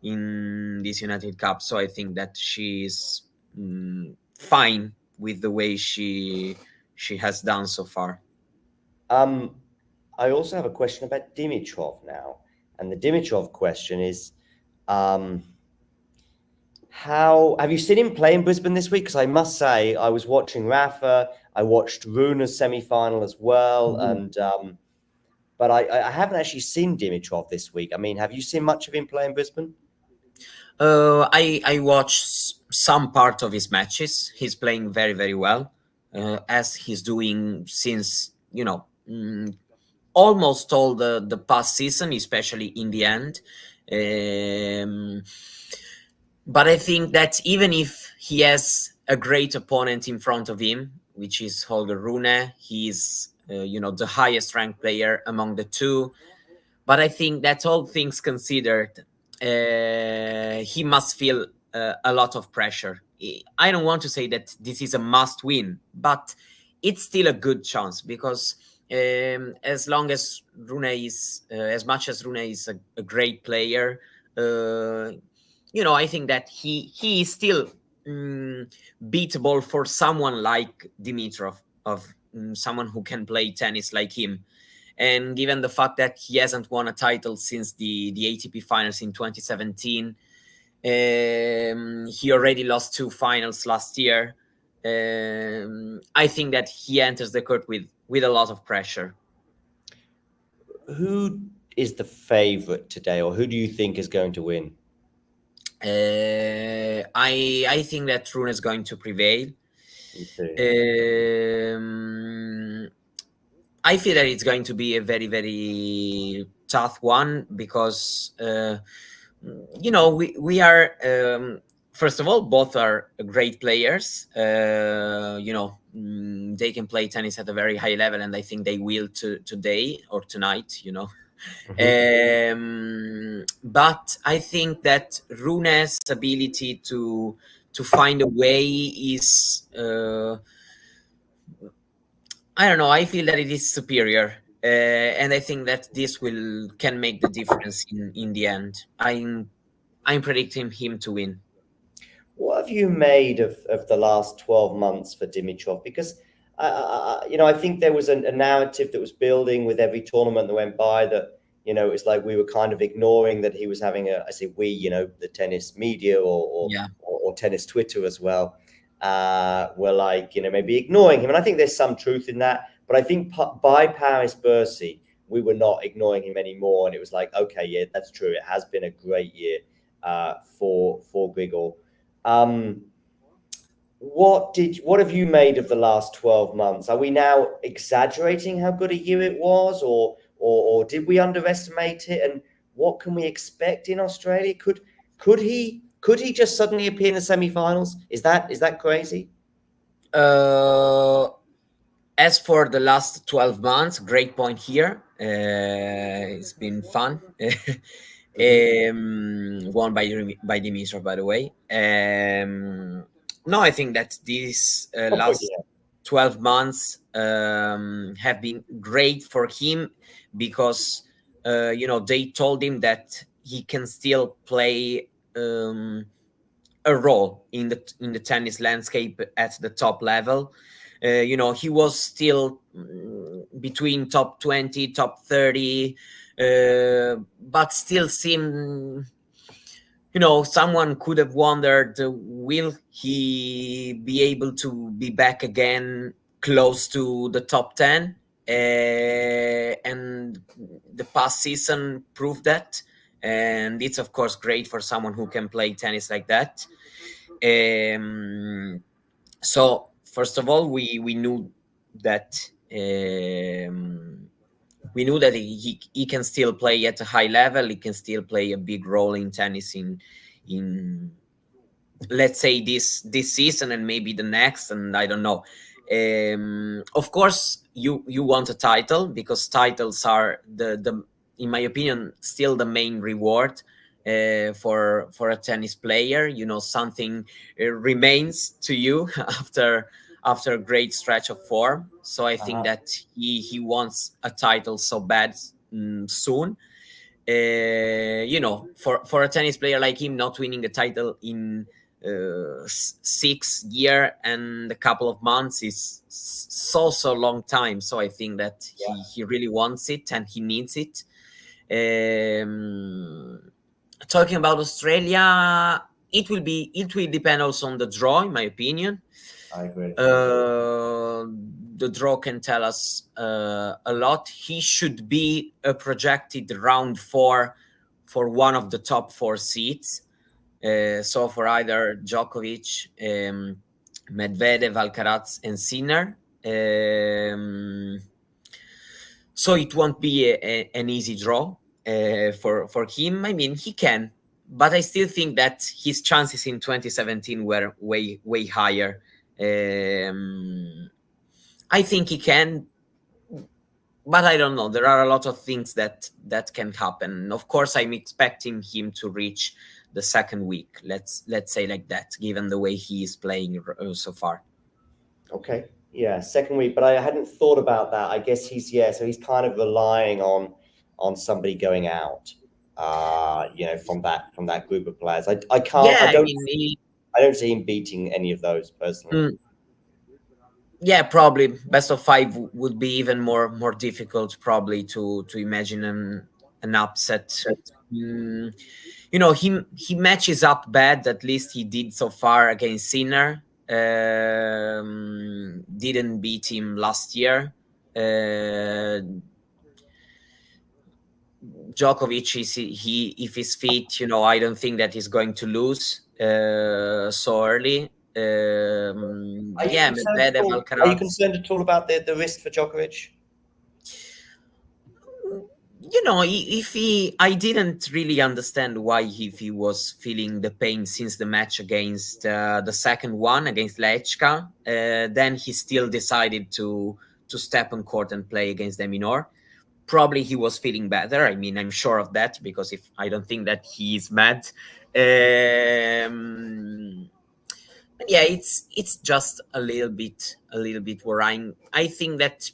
in this United Cup. So I think that she's fine with the way she has done so far. I also have a question about Dimitrov now, and the Dimitrov question is, how have you seen him play in Brisbane this week? Because I must say, I was watching Rafa, I watched Rune's semi-final as well, and but I haven't actually seen Dimitrov this week. I mean, have you seen much of him play in Brisbane? I watched some part of his matches. He's playing very, very well, as he's doing since, almost all the past season, especially in the end. But I think that even if he has a great opponent in front of him, which is Holger Rune, he's the highest ranked player among the two. But I think that all things considered, he must feel a lot of pressure. I don't want to say that this is a must win, but it's still a good chance because as long as Rune is, as much as Rune is a great player, I think that he is still beatable for someone like Dimitrov, of someone who can play tennis like him. And given the fact that he hasn't won a title since the ATP finals in 2017, he already lost 2 finals last year. I think that he enters the court with a lot of pressure. Who is the favorite today, or who do you think is going to win? I think that Rune is going to prevail. I feel that it's going to be a very, very tough one because, we are, first of all, both are great players. They can play tennis at a very high level, and I think they will today or tonight, But I think that Rune's ability to find a way is... I don't know. I feel that it is superior, and I think that this can make the difference in the end. I'm predicting him to win. What have you made of the last 12 months for Dimitrov? Because I think there was a narrative that was building with every tournament that went by that it's like we were kind of ignoring that he was having I say we, the tennis media or tennis Twitter as well. Were like, maybe ignoring him. And I think there's some truth in that. But I think by Paris-Bercy, we were not ignoring him anymore. And it was like, okay, yeah, that's true. It has been a great year for Grigor. What have you made of the last 12 months? Are we now exaggerating how good a year it was, or did we underestimate it? And what can we expect in Australia? Could he just suddenly appear in the semi-finals? Is that crazy? As for the last 12 months, great point here. It's been fun. Won by Dimitrov, by the way. No, I think that these last 12 months have been great for him because they told him that he can still play a role in the tennis landscape at the top level. He was still between top 20, top 30, but still seemed, someone could have wondered, will he be able to be back again close to the top 10? And the past season proved that. And it's, of course, great for someone who can play tennis like that. So, first of all, we knew that he can still play at a high level. He can still play a big role in tennis in let's say this season and maybe the next, and I don't know. Of course, you want a title because titles are the in my opinion still the main reward for a tennis player. Something remains to you after a great stretch of form. So I think that he wants a title so bad soon. For a tennis player like him, not winning a title in 6 year and a couple of months is so long time. So I think that he really wants it and he needs it. Talking about Australia, it will depend also on the draw, in my opinion. I agree. The draw can tell us a lot. He should be a projected round 4 for one of the top 4 seeds. So for either Djokovic, Medvedev, Alcaraz, and Sinner. So it won't be an easy draw for him. I mean, he can, but I still think that his chances in 2017 were way higher. I think he can, but I don't know. There are a lot of things that can happen. Of course, I'm expecting him to reach the second week. Let's say like that, given the way he is playing so far. Okay, yeah, second week, but I hadn't thought about that. I guess so he's kind of relying on somebody going out, from that group of players. I don't see him beating any of those personally. Yeah, probably best of 5 would be even more difficult probably to imagine an upset. He matches up bad. At least he did so far against Sinner. Didn't beat him last year. Djokovic if he's fit, I don't think that he's going to lose so early. Are you concerned at all about the risk for Djokovic? I didn't really understand why if he was feeling the pain since the match against the second one against Lechka, then he still decided to step on court and play against de Minaur. Probably he was feeling better. I mean, I'm sure of that, because if I don't think that he's mad. Yeah, it's just a little bit worrying. I think that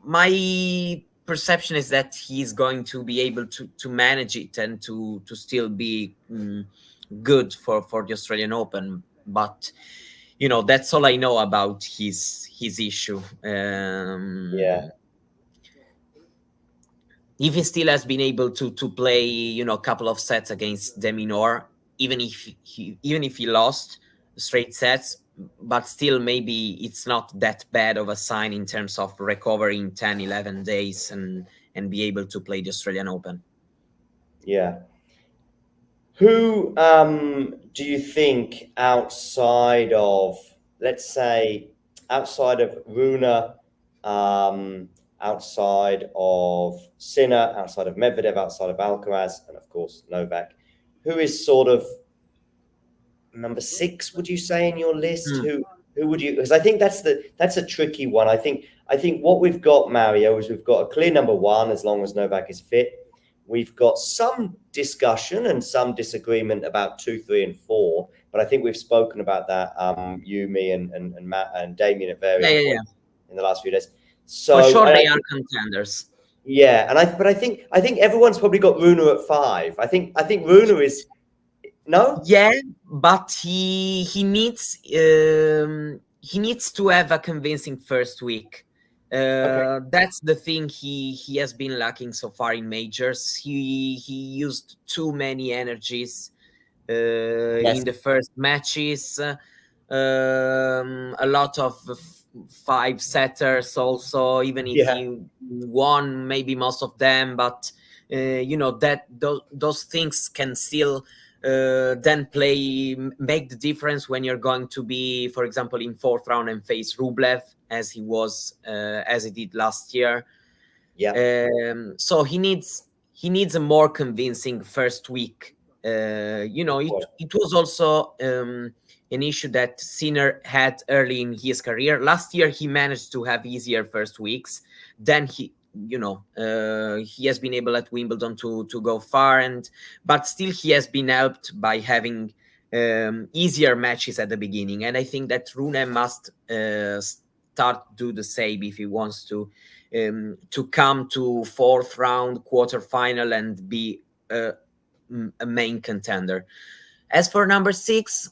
my perception is that he's going to be able to manage it and to still be good for the Australian Open. But that's all I know about his issue. If he still has been able to play a couple of sets against de Minaur, even if he lost straight sets, but still maybe it's not that bad of a sign in terms of recovering 10-11 days and be able to play the Australian Open. Yeah. Who do you think outside of Rune, outside of Sinner, outside of Medvedev, outside of Alcaraz, and of course Novak, who is sort of number 6, would you say, in your list? Who would you? Because I think that's a tricky one. I think what we've got, Mario, is we've got a clear number 1 as long as Novak is fit. We've got some discussion and some disagreement about 2, 3, and 4, but I think we've spoken about that, you, me, and Matt and Damien at various points in the last few days. So for sure, they are contenders. Yeah, and I think everyone's probably got Rune at 5. I think Rune is no. Yeah, but he needs to have a convincing first week. That's the thing he has been lacking so far in majors. He used too many energies in the first matches. A lot of 5-setters also, even if he won maybe most of them, but that those things can still then make the difference when you're going to be, for example, in 4th round and face Rublev as he did last year. So he needs a more convincing first week. It was also an issue that Sinner had early in his career. Last year he managed to have easier first weeks. Then he has been able at Wimbledon to go far, but still he has been helped by having easier matches at the beginning. And I think that Rune must start to do the same if he wants to come to fourth round, quarterfinal, and be a main contender. As for number 6,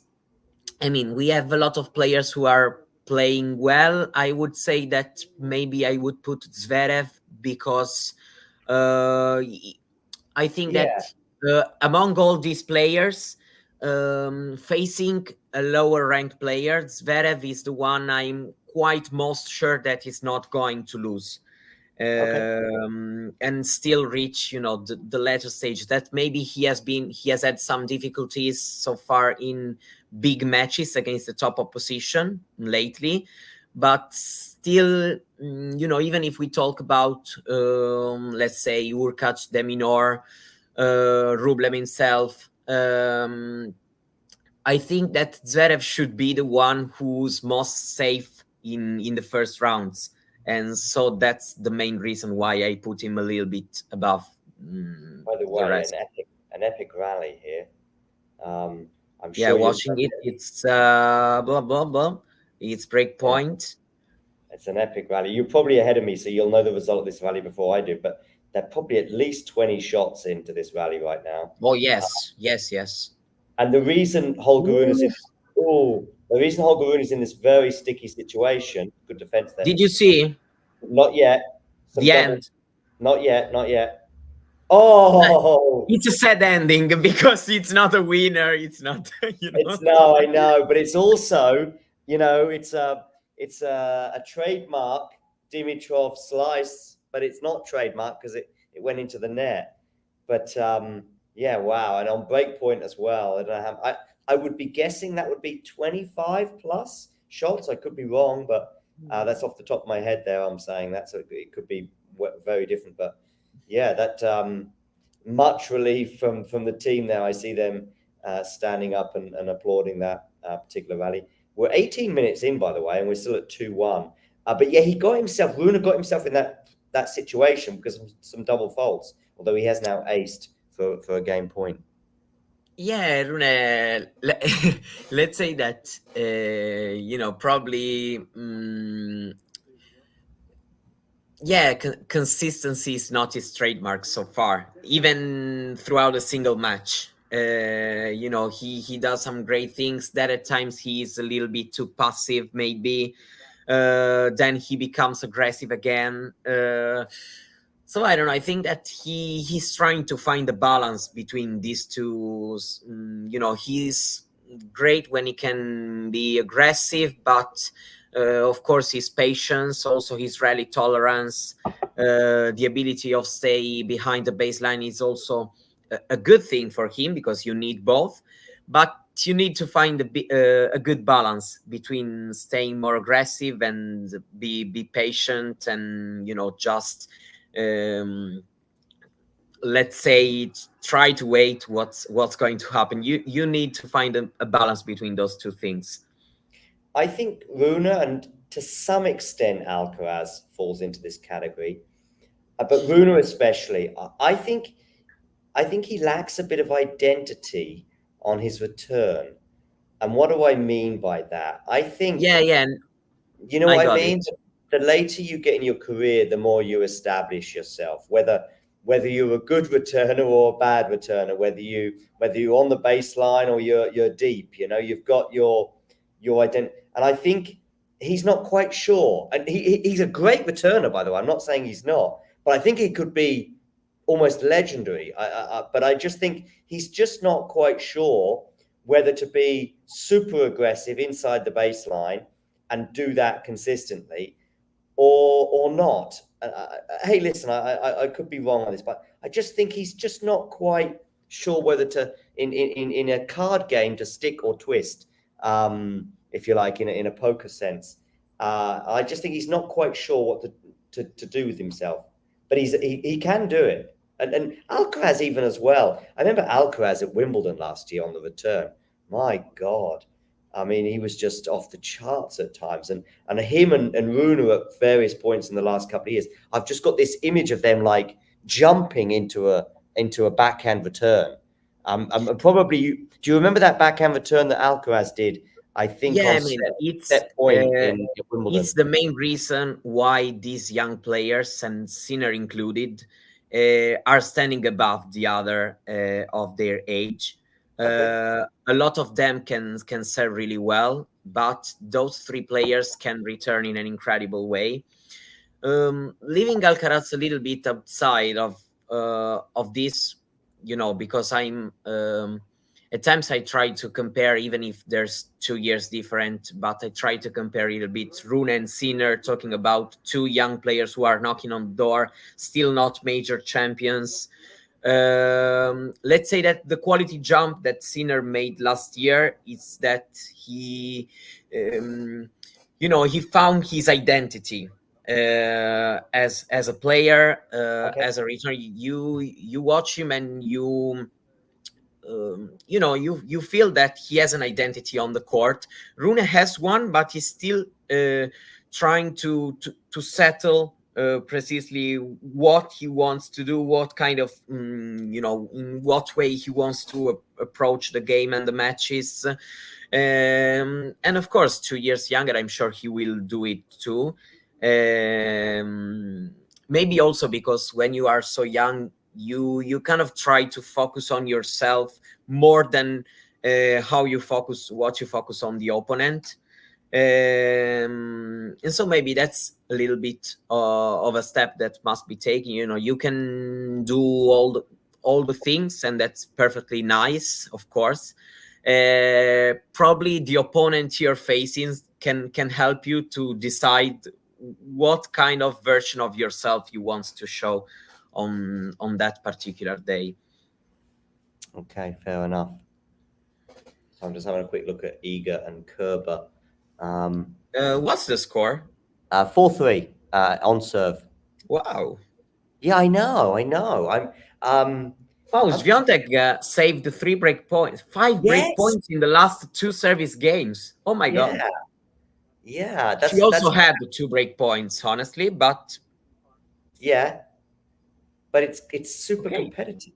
I mean, we have a lot of players who are playing well. I would say that maybe I would put Zverev, because I think that among all these players, facing a lower ranked player, Zverev is the one I'm quite most sure that he's not going to lose. And still reach, the later stage. That maybe he has had some difficulties so far in big matches against the top opposition lately, but still, even if we talk about let's say Hurkacz, Deminor, Rublev himself, I think that Zverev should be the one who's most safe in the first rounds. And so that's the main reason why I put him a little bit above. By the way, an epic rally here. I'm sure. Yeah, watching it, it's blah blah blah. It's break point. Yeah. It's an epic rally. You're probably ahead of me, so you'll know the result of this rally before I do. But they're probably at least 20 shots into this rally right now. Oh yes, yes. And the reason Holger Rune is in this very sticky situation. Good defense there. Did you see? Not yet. The end. Not yet. Oh, it's a sad ending because it's not a winner. It's not. No, I know, but it's also, it's a trademark Dimitrov slice, but it's not trademark because it went into the net. But yeah, wow, and on break point as well. I don't know I would be guessing that would be 25 plus shots. I could be wrong, but that's off the top of my head there. I'm saying that, so it could be very different. But yeah, that much relief from the team there. I see them standing up and applauding that particular rally. We're 18 minutes in, by the way, and we're still at 2-1. But yeah, Rune got himself in that situation because of some double faults, although he has now aced for a game point. Yeah, Rune, let's say that, probably, consistency is not his trademark so far, even throughout a single match. He does some great things that at times he is a little bit too passive, maybe. Then he becomes aggressive again. So I don't know. I think that he's trying to find the balance between these two. He's great when he can be aggressive, but of course his patience, also his rally tolerance, the ability of stay behind the baseline is also a good thing for him because you need both. But you need to find a good balance between staying more aggressive and be patient and just. Let's say try to wait what's going to happen. You need to find a balance between those two things. I think Rune and to some extent Alcaraz falls into this category, but Rune especially. I think he lacks a bit of identity on his return. And what do I mean by that? I think you know what I mean. The later you get in your career, the more you establish yourself, whether you're a good returner or a bad returner, whether you're on the baseline or you're deep, you've got your identity. And I think he's not quite sure. And he's a great returner, by the way. I'm not saying he's not, but I think he could be almost legendary. But I just think he's just not quite sure whether to be super aggressive inside the baseline and do that consistently, or not. Hey, listen, I could be wrong on this, but I just think he's just not quite sure whether to, in a card game, to stick or twist, if you like, in a poker sense. I just think he's not quite sure what to do with himself, but he can do it. And Alcaraz even as well. I remember Alcaraz at Wimbledon last year on the return. My God. I mean, he was just off the charts at times. And him and Rune at various points in the last couple of years, I've just got this image of them like jumping into a backhand return. And probably, do you remember that backhand return that Alcaraz did I think it's that point in Wimbledon. it's the main reason why these young players, and Sinner included, are standing above the other of their age. A lot of them can serve really well, but those three players can return in an incredible way. Leaving Alcaraz a little bit outside of this, because I'm at times I try to compare, even if there's 2 years different, but I try to compare a little bit Rune and Sinner, talking about two young players who are knocking on the door, still not major champions. Let's say that the quality jump that Sinner made last year is that he found his identity as a player, as a returner. You watch him and you feel that he has an identity on the court. Rune has one, but he's still trying to settle precisely what he wants to do, what kind of in what way he wants to approach the game and the matches. And of course, 2 years younger, I'm sure he will do it too. Maybe also because when you are so young, you kind of try to focus on yourself more than what you focus on the opponent. And so maybe that's a little bit of a step that must be taken. You can do all the things, and that's perfectly nice, of course. Probably the opponent you're facing can help you to decide what kind of version of yourself you want to show on that particular day. Okay, fair enough. So I'm just having a quick look at Iga and Kerber. What's the score? 4-3 on serve. Wow. Yeah, I know. Swiatek saved the 5 break points in the last 2 service games. Oh my God. Yeah. She also had the 2 break points, honestly, but yeah. But it's super competitive.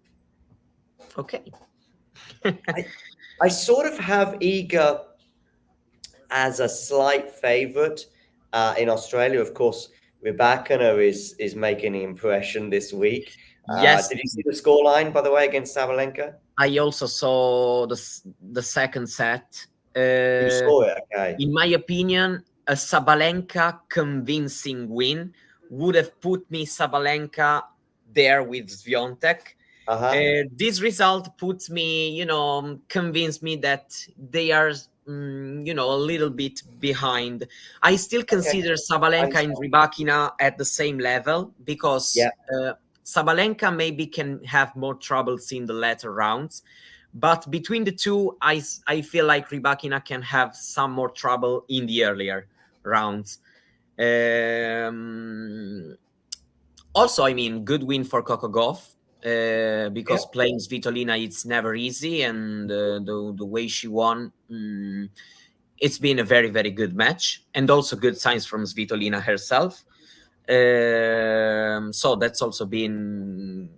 Okay. I sort of have Iga as a slight favorite in Australia. Of course, Rybakina is making an impression this week. Yes. Did you see the scoreline, by the way, against Sabalenka? I also saw the second set. You saw it, okay. In my opinion, a Sabalenka convincing win would have put me Sabalenka there with Swiatek. This result puts me, convinced me that they are, a little bit behind. I still consider Sabalenka and Rybakina at the same level because Sabalenka maybe can have more troubles in the later rounds. But between the two, I feel like Rybakina can have some more trouble in the earlier rounds. Also, good win for Coco Gauff. Because playing Svitolina, it's never easy, and the way she won, it's been a very, very good match, and also good signs from Svitolina herself. So that's also been,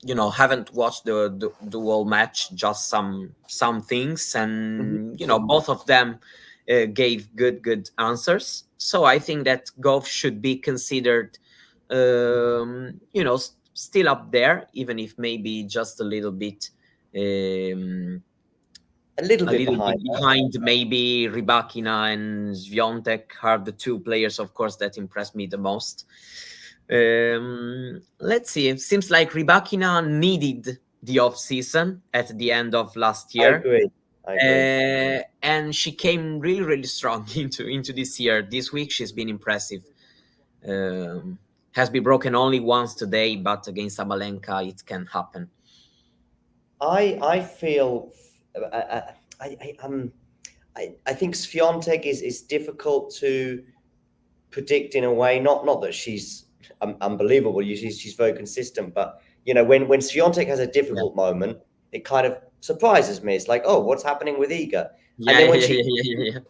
haven't watched the whole match, just some things, and both of them gave good answers. So I think that Gauff should be considered, still up there, even if maybe just a little bit behind maybe Rybakina and Swiatek are the two players, of course, that impressed me the most. Let's see. It seems like Rybakina needed the off season at the end of last year. I agree. And she came really, really strong into this year. This week she's been impressive. Has been broken only once today, but against Sabalenka it can happen. I feel I think Swiatek is difficult to predict in a way. Not that she's unbelievable. She's very consistent, but when Swiatek has a difficult moment, it kind of surprises me. It's like, oh, what's happening with Iga? And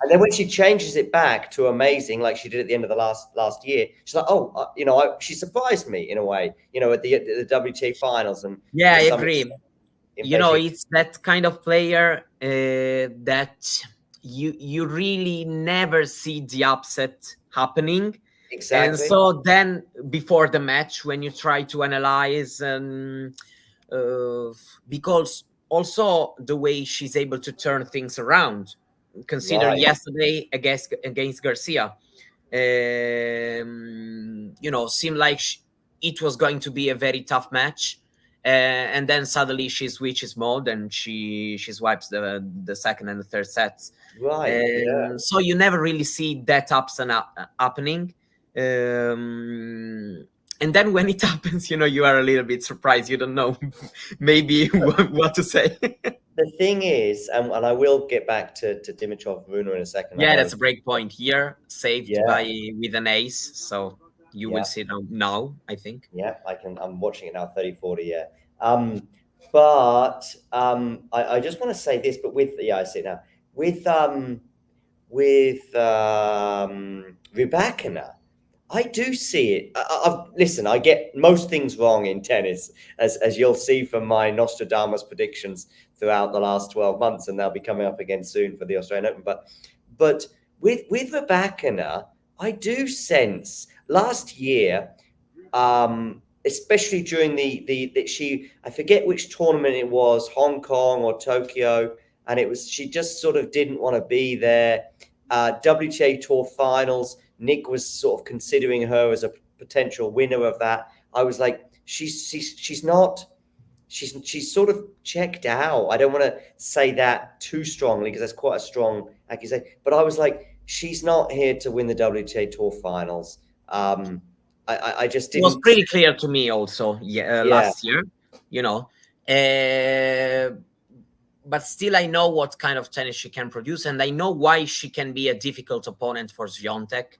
then when she changes it back to amazing, like she did at the end of the last year, she's like, oh, she surprised me in a way, at the WTA finals. And I agree. It's that kind of player that you really never see the upset happening. Exactly. And so then before the match, when you try to analyze, because also the way she's able to turn things around, consider Right. yesterday against Garcia, seemed like it was going to be a very tough match. And then suddenly she switches mode and she swipes the second and the third sets. Right. Yeah. So you never really see that ups and happening. And then when it happens, you are a little bit surprised. You don't know maybe what to say. The thing is, and I will get back to Dimitrov Rune in a second. Yeah, that's a break point here, saved with an ace. So you will see now, I think. Yeah, I'm watching it now, 30-40, yeah. But I just want to say this, but I see it now. With Rybakina, I do see it. Listen, I get most things wrong in tennis, as you'll see from my Nostradamus predictions throughout the last 12 months, and they'll be coming up again soon for the Australian Open. But with Rybakina, I do sense last year, especially during I forget which tournament it was, Hong Kong or Tokyo, and she just sort of didn't want to be there. WTA Tour Finals, Nick was sort of considering her as a potential winner of that. I was like, she's sort of checked out. I don't want to say that too strongly because that's quite a strong accusation. But I was like, she's not here to win the WTA Tour Finals. I just didn't. It was pretty clear to me also. Last year, but still, I know what kind of tennis she can produce, and I know why she can be a difficult opponent for Swiatek.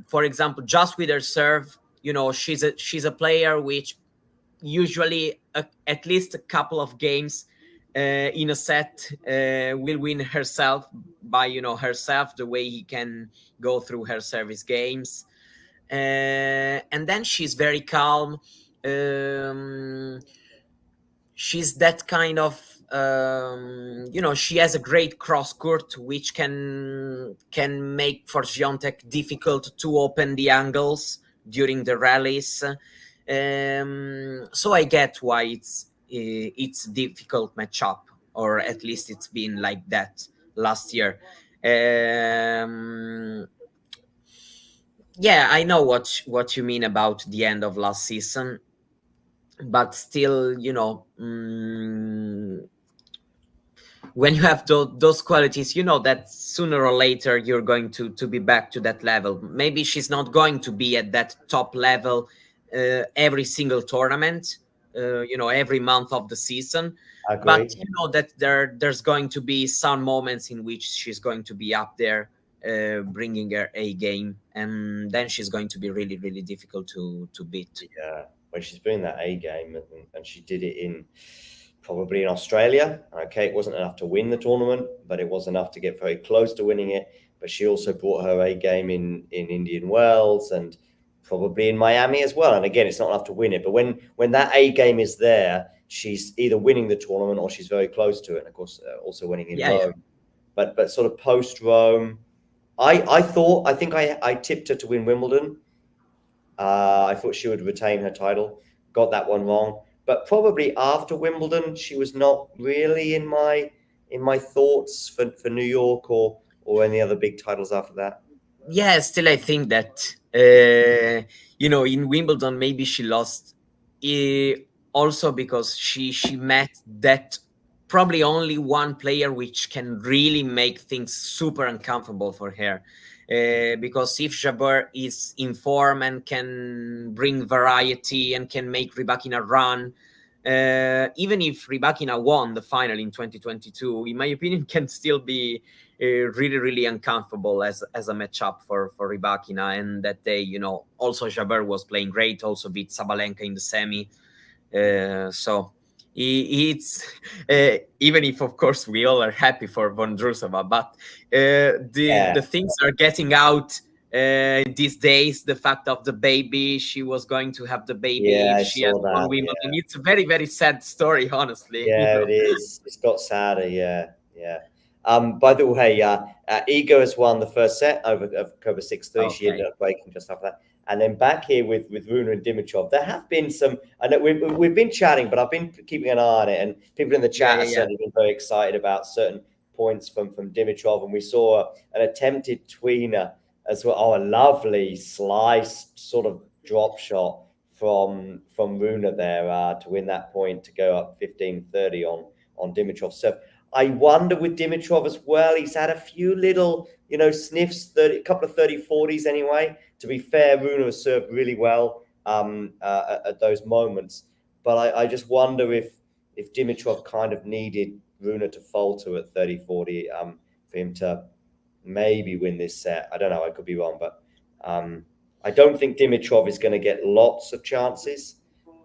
For example, just with her serve, she's a player which usually at least a couple of games in a set will win herself by herself, the way he can go through her service games, and then she's very calm. She's that kind of she has a great cross court which can make for Swiatek difficult to open the angles during the rallies. So I get why it's difficult matchup, or at least it's been like that last year. Yeah, I know what you mean about the end of last season, but still, when you have those qualities, that sooner or later you're going to be back to that level. Maybe she's not going to be at that top level every single tournament, every month of the season. But that there's going to be some moments in which she's going to be up there, bringing her A game, and then she's going to be really, really difficult to beat. Yeah, when she's bringing that A game, and she did it probably in Australia. Okay, it wasn't enough to win the tournament, but it was enough to get very close to winning it. But she also brought her A game in Indian Wells and probably in Miami as well. And again, it's not enough to win it, but when that A game is there, she's either winning the tournament or she's very close to it. And of course, also winning in Rome. Yeah. But sort of post Rome, I think I tipped her to win Wimbledon. I thought she would retain her title. Got that one wrong. But probably after Wimbledon, she was not really in my thoughts for New York or any other big titles after that. Yeah, still I think that in Wimbledon maybe she lost also because she met that probably only one player which can really make things super uncomfortable for her. Because if Jabeur is in form and can bring variety and can make Rybakina run, even if Rybakina won the final in 2022, in my opinion, can still be really, really uncomfortable as a matchup for Rybakina. And that day, also Jabeur was playing great, also beat Sabalenka in the semi. So it's even if of course we all are happy for Vondrousova, but the things are getting out these days. The fact of the baby, she was going to have the baby if she had won Wimbledon. It's a very, very sad story, honestly. Yeah, it is. It's got sadder. Yeah. By the way, Ego has won the first set over 6-3. Okay. She ended up breaking just after that. And then back here with Rune and Dimitrov, there have been some. I know we've been chatting, but I've been keeping an eye on it, and people in the chat have certainly been very excited about certain points from Dimitrov, and we saw an attempted tweener as well. Oh, a lovely slice sort of drop shot from Rune there to win that point to go up 15-30 on Dimitrov. So I wonder with Dimitrov as well, he's had a few little, sniffs, a couple of 30-40s anyway. To be fair, Rune has served really well at those moments. But I just wonder if Dimitrov kind of needed Rune to falter at 30-40 for him to maybe win this set. I don't know, I could be wrong, but I don't think Dimitrov is going to get lots of chances.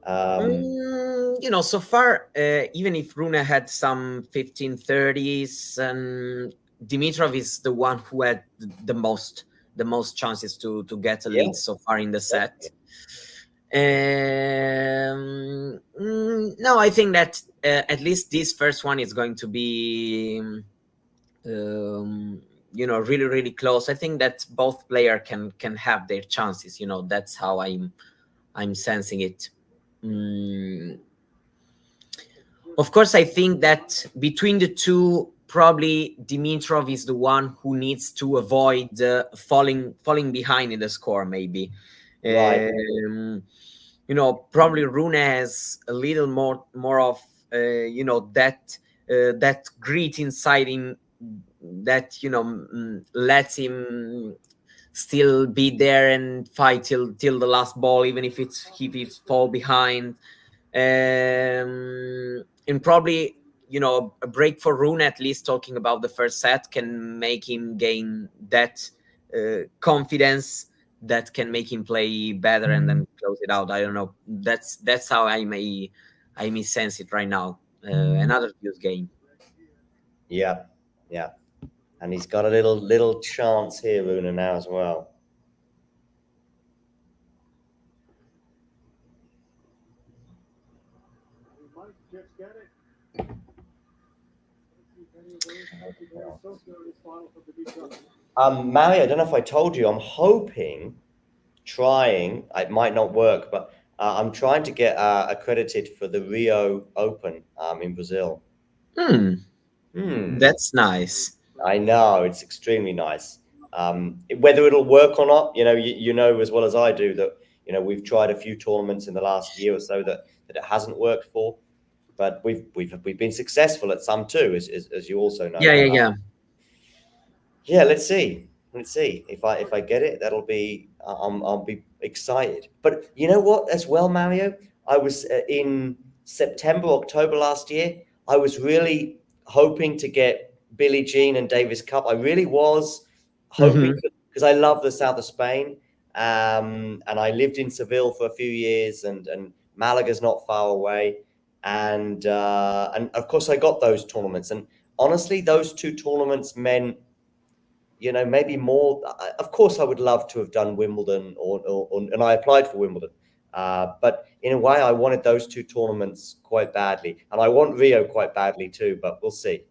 So far, even if Rune had some 15-30s, and Dimitrov is the one who had the most chances to get a lead so far in the set. No, I think that at least this first one is going to be really, really close. I think that both players can have their chances. That's how I'm sensing it. Of course, I think that between the two, probably Dimitrov is the one who needs to avoid falling behind in the score, maybe. Right. Probably Rune has a little more of that grit inside him that lets him still be there and fight till the last ball, even if he's fall behind. And probably a break for Rune, at least talking about the first set, can make him gain that confidence that can make him play better and then close it out. I don't know. That's how I may sense it right now. Another huge game. Yeah, and he's got a little chance here, Rune, now as well. Mario, I don't know if I told you, I'm trying, it might not work, but I'm trying to get accredited for the Rio Open in Brazil. That's nice. I know, it's extremely nice. Whether it'll work or not, you know as well as I do that we've tried a few tournaments in the last year or so that it hasn't worked for, but we've been successful at some too, as you also know. Yeah. Let's see if I get it. That'll be I'll be excited. But you know what, as well, Mario, I was in September, October last year. I was really hoping to get Billie Jean and Davis Cup. I really was hoping because I love the south of Spain, and I lived in Seville for a few years, and Malaga's not far away, and of course I got those tournaments. And honestly, those two tournaments meant, maybe more. Of course, I would love to have done Wimbledon, and I applied for Wimbledon. But in a way, I wanted those two tournaments quite badly, and I want Rio quite badly too. But we'll see.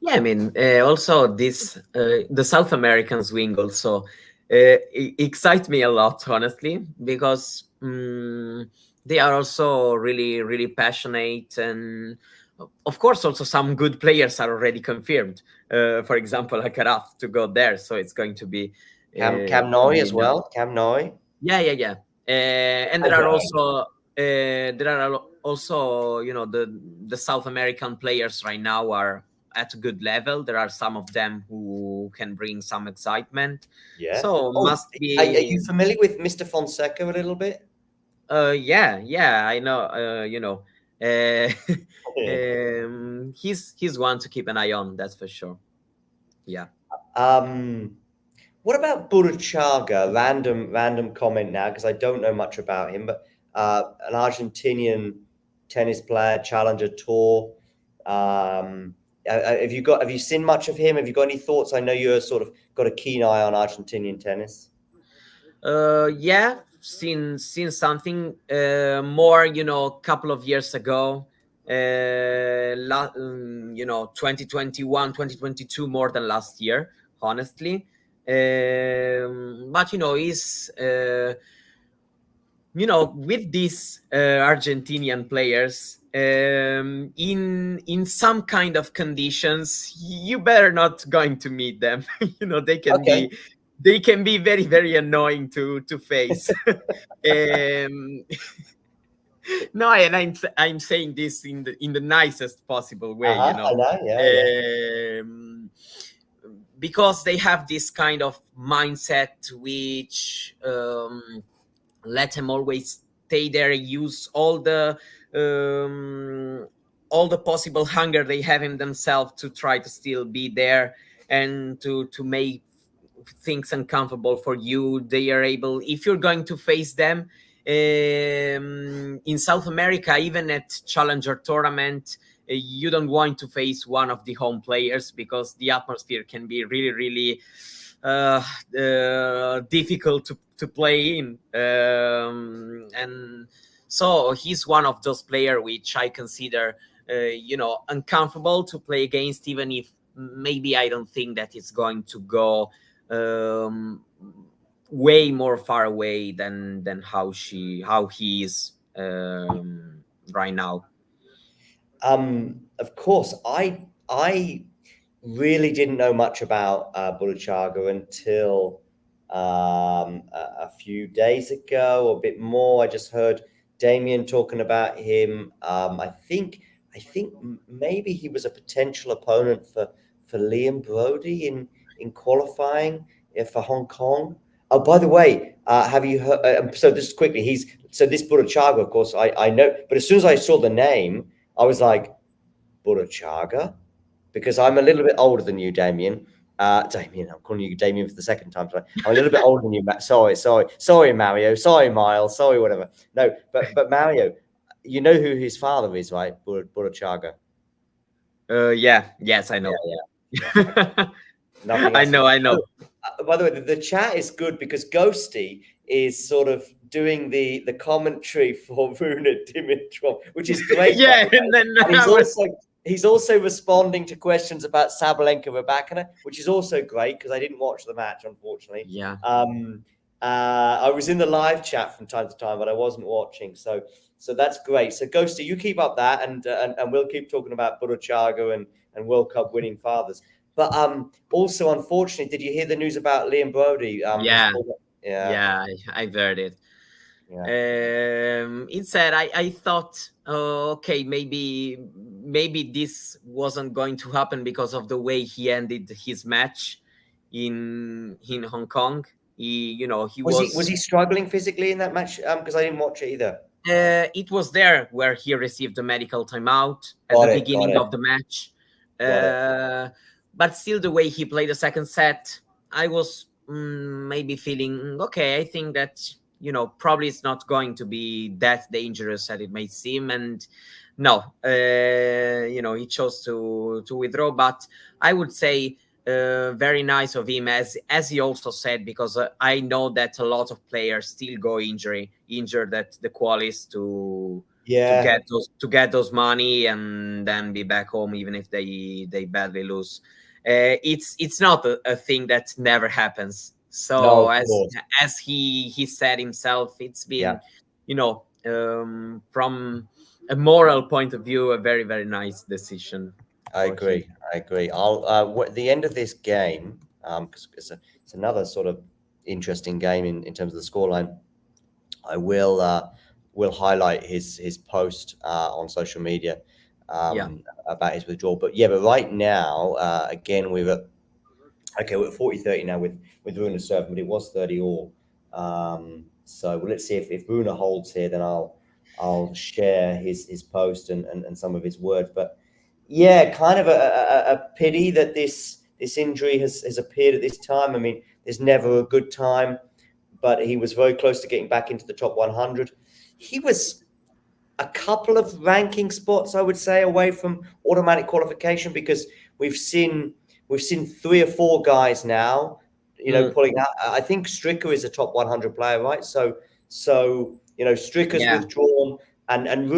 Yeah, I mean, also this the South American swing also excite me a lot, honestly, because they are also really, really passionate, and of course, also some good players are already confirmed. For example, Alcaraz to go there, so it's going to be Cam Noy as well. Cam Noy. Yeah. And there are also the South American players right now are at a good level. There are some of them who can bring some excitement. Yeah. So must be. Are you familiar with Mr. Fonseca a little bit? Yeah. I know. He's one to keep an eye on. That's for sure. Yeah. What about Burruchaga? Random comment now, because I don't know much about him, but an Argentinian tennis player, Challenger Tour. Have you seen much of him? Have you got any thoughts? I know you're sort of got a keen eye on Argentinian tennis. Yeah, seen something more, a couple of years ago. 2021, 2022 more than last year, honestly. But he's with these Argentinian players, in some kind of conditions, you better not going to meet them. They can be very, very annoying to face. No, and I'm saying this in the nicest possible way, I know, yeah. Because they have this kind of mindset which let them always stay there, use all the possible hunger they have in themselves to try to still be there and to make things uncomfortable for you. They are able, if you're going to face them in South America, even at Challenger tournament, you don't want to face one of the home players because the atmosphere can be really, really difficult to play in, and so he's one of those players which I consider uncomfortable to play against, even if maybe I don't think that it's going to go way more far away than how he is right now. Of course, I really didn't know much about Buluchaga until a few days ago, or a bit more. I just heard Damien talking about him. I think maybe he was a potential opponent for Liam Broady in qualifying for Hong Kong. Oh, by the way, have you heard? So this quickly, this Buluchaga, of course, I know, but as soon as I saw the name, I was like, Buluchaga? Because I'm a little bit older than you, Damien. Damien, I'm calling you Damien for the second time. Sorry. I'm a little bit older than you, Matt. Sorry, Mario. Sorry, Miles. Sorry, whatever. No, but Mario, you know who his father is, right? Buluchaga. Yes, I know. Yeah. I know. By the way, the chat is good because Ghosty is sort of doing the commentary for Rune and Dimitrov, which is great. Yeah, and then he's also responding to questions about Sabalenka Rybakina, which is also great because I didn't watch the match, unfortunately. Yeah. I was in the live chat from time to time, but I wasn't watching. So that's great. So Ghosty, you keep up that, and we'll keep talking about Buluchaga and World Cup winning fathers. But also, unfortunately, did you hear the news about Liam Broady? Yeah, I've heard it. Yeah. It said I thought, okay, maybe this wasn't going to happen because of the way he ended his match in Hong Kong. He was he struggling physically in that match? Because I didn't watch it either. It was there where he received the medical timeout at the beginning of the match. But still, the way he played the second set, I was maybe feeling, okay, I think that, probably it's not going to be that dangerous as it may seem. And no, he chose to withdraw. But I would say very nice of him, as he also said, because I know that a lot of players still go injured at the qualis to get those money and then be back home, even if they badly lose. It's not a thing that never happens. So as he said himself, it's been from a moral point of view, a very, very nice decision. I agree. I'll at the end of this game, because it's another sort of interesting game in terms of the scoreline. I will highlight his post on social media about his withdrawal. But right now, again, we're at 40-30 now with Rune serving, but it was 30 all. So let's see if Rune holds here, then I'll share his post and some of his words. But yeah, kind of a pity that this injury has appeared at this time. I mean, there's never a good time, but he was very close to getting back into the top 100. He was a couple of ranking spots, I would say, away from automatic qualification, because we've seen 3 or 4 guys now, pulling out. I think Stricker is a top 100 player, right? So Stricker's withdrawn, and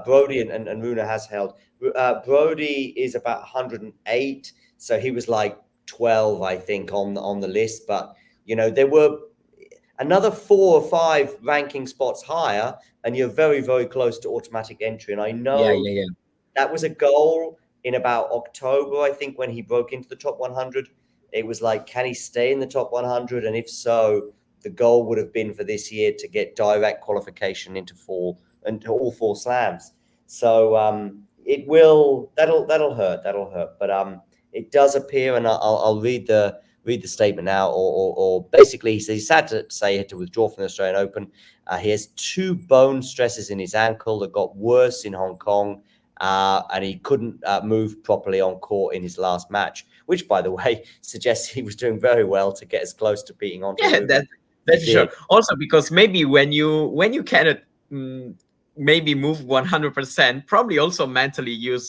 Broady and Rune has held. Broady is about 108, so he was like 12, I think, on the list. But there were another 4 or 5 ranking spots higher, and you're very, very close to automatic entry. And I know that was a goal in about October, I think, when he broke into the top 100. It was like, can he stay in the top 100? And if so, the goal would have been for this year to get direct qualification into all 4 slams. So that'll hurt. But it does appear, and I'll read the statement now, or basically he says he's sad to say he had to withdraw from the Australian Open. He has 2 bone stresses in his ankle that got worse in Hong Kong, and he couldn't move properly on court in his last match, which, by the way, suggests he was doing very well to get as close to beating on. Yeah, that's sure. Also, because maybe when you cannot maybe move 100%, probably also mentally you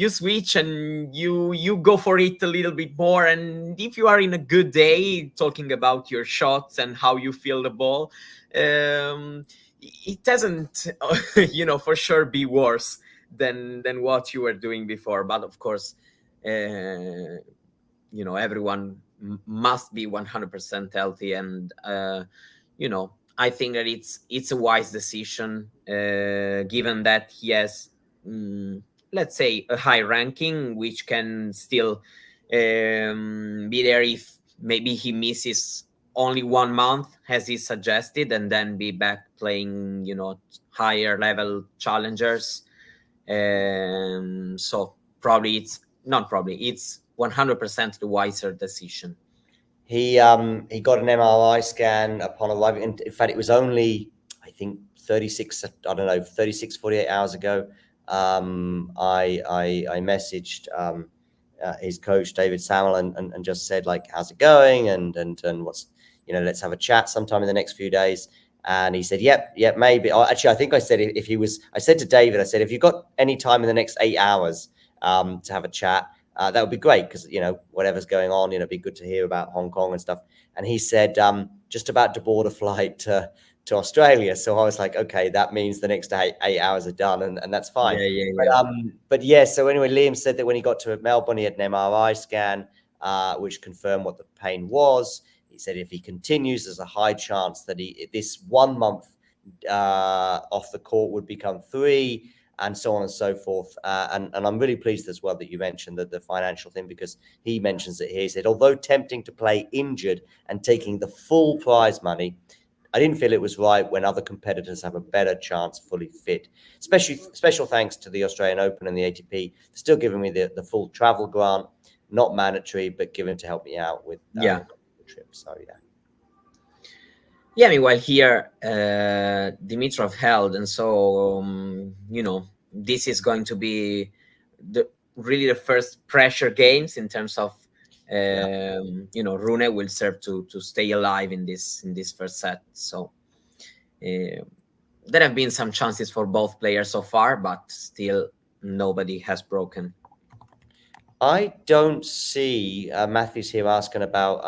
switch and you go for it a little bit more. And if you are in a good day, talking about your shots and how you feel the ball, it doesn't for sure be worse than what you were doing before. But of course, everyone must be 100% healthy, and I think that it's a wise decision, given that he has, let's say, a high ranking, which can still be there if maybe he misses only 1 month, as he suggested, and then be back playing, higher level challengers. So it's 100% the wiser decision. He got an MRI scan upon arriving. In fact, it was only, I think, 36, 48 hours ago. I messaged his coach, David Samuel, and just said, like, how's it going? And what's, let's have a chat sometime in the next few days. And he said, yep, maybe. Actually, I think I said I said to David, I said, if you've got any time in the next 8 hours to have a chat, that would be great, because whatever's going on, it'd be good to hear about Hong Kong and stuff. And he said, just about to board a flight to Australia. So I was like, okay, that means the next 8 hours are done, and that's fine. But yeah, so anyway, Liam said that when he got to Melbourne, he had an MRI scan, which confirmed what the pain was. He said if he continues, there's a high chance that this 1 month off the court would become 3, and so on and so forth. And I'm really pleased as well that you mentioned the financial thing, because he mentions it here. He said, although tempting to play injured and taking the full prize money, I didn't feel it was right when other competitors have a better chance fully fit. Special thanks to the Australian Open and the ATP for still giving me the full travel grant, not mandatory, but given to help me out with the trip. So yeah, meanwhile here, Dimitrov held, and so this is going to be really the first pressure games in terms of Rune will serve to stay alive in this first set. So there have been some chances for both players so far, but still nobody has broken. I don't see Matthew's here asking about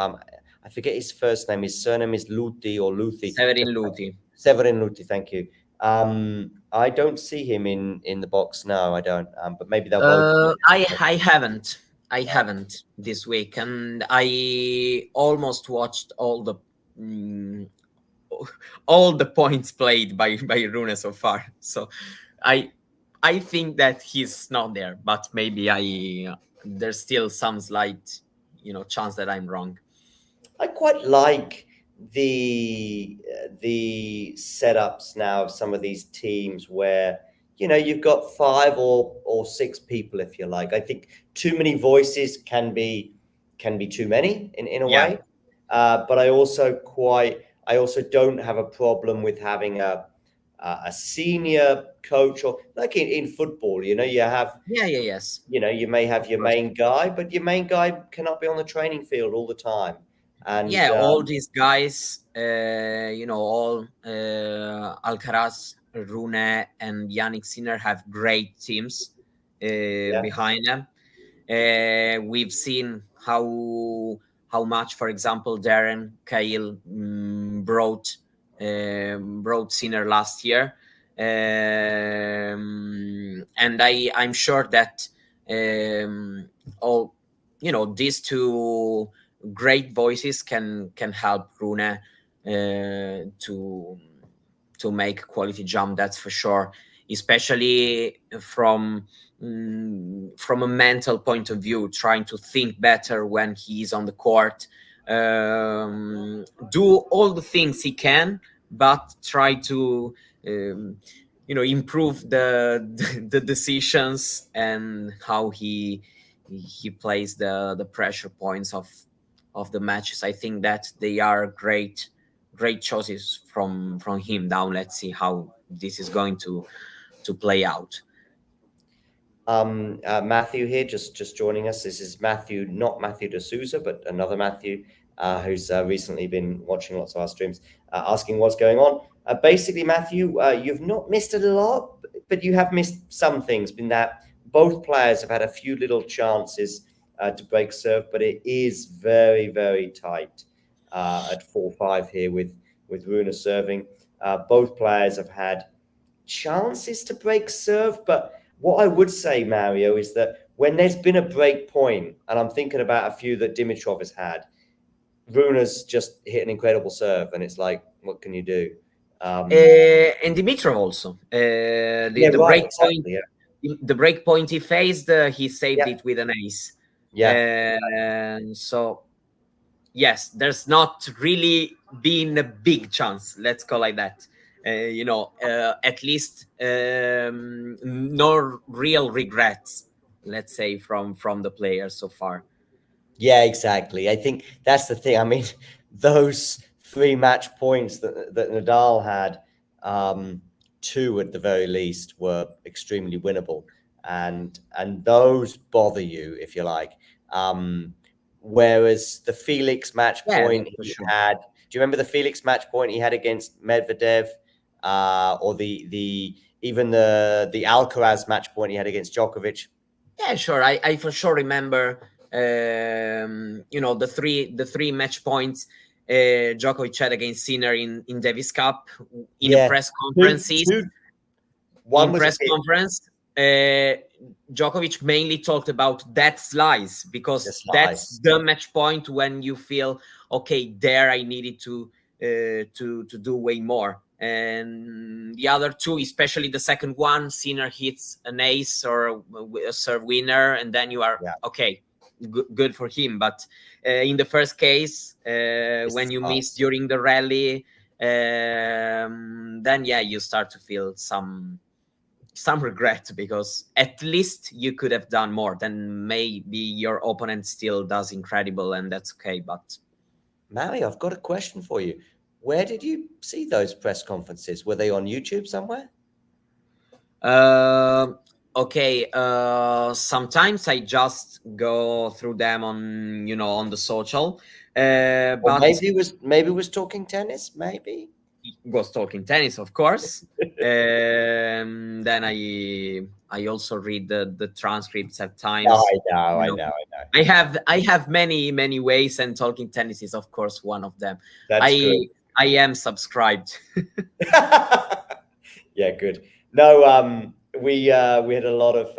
I forget his first name. His surname is Luthi or Luthi. Severin Luthi, thank you. I don't see him in the box. No, I don't. But maybe they'll both. I haven't this week, and I almost watched all the points played by Rune so far. So I think that he's not there, but maybe there's still some slight chance that I'm wrong. I quite like the setups now of some of these teams where you've got 5 or 6 people, if you like. I think too many voices can be too many in a way. But I also don't have a problem with having a senior coach, or like in football, you have you may have your main guy, but your main guy cannot be on the training field all the time. And all these guys, all Alcaraz, Rune, and Yannick Sinner have great teams behind them. We've seen how much, for example, Darren Cahill brought Sinner last year. and I'm sure that all these two great voices can help Rune to make quality jump. That's for sure, especially from a mental point of view, trying to think better when he's on the court, do all the things he can, but try to improve the decisions and how he plays the pressure points of the matches. I think that they are great choices from him. Now let's see how this is going to play out. Matthew here, just joining us. This is Matthew, not Matthew de Souza, but another Matthew, who's recently been watching lots of our streams, asking what's going on. Basically, Matthew, you've not missed a lot, but you have missed some things. Been that both players have had a few little chances to break serve, but it is very, very tight at 4-5 here with Rune serving. Both players have had chances to break serve, but what I would say, Mario, is that when there's been a break point, and I'm thinking about a few that Dimitrov has had, Rune's just hit an incredible serve, and it's like, what can you do? And Dimitrov also. The break exactly, point. Yeah. The break point he faced, he saved it with an ace. Yeah. And so, yes, there's not really been a big chance. Let's call it that. At least no real regrets, let's say, from the players so far. Yeah, exactly. I think that's the thing. I mean, those 3 match points that Nadal had, 2 at the very least, were extremely winnable, and those bother you, if you like. Whereas the Felix match point he had, do you remember the Felix match point he had against Medvedev, or even the Alcaraz match point he had against Djokovic? Yeah, sure. I for sure remember. The three match points Djokovic had against Sinner in Davis Cup in a press conferences. One in press conference, Djokovic mainly talked about that slice, because that's the match point when you feel, okay, there I needed to do way more. And the other 2, especially the second one, Sinner hits an ace or a serve winner, and then you are okay, good for him. But in the first case, when you miss during the rally, then you start to feel some regret, because at least you could have done more. Then maybe your opponent still does incredible, and that's okay. But Mario, I've got a question for you. Where did you see those press conferences? Were they on YouTube somewhere? Okay. Sometimes I just go through them on the social. But maybe it was Talking Tennis. Maybe was Talking Tennis, of course. Then I also read the transcripts at times. I know. I have many ways, and Talking Tennis is, of course, one of them. That's good. I am subscribed. Yeah, good. No, we had a lot of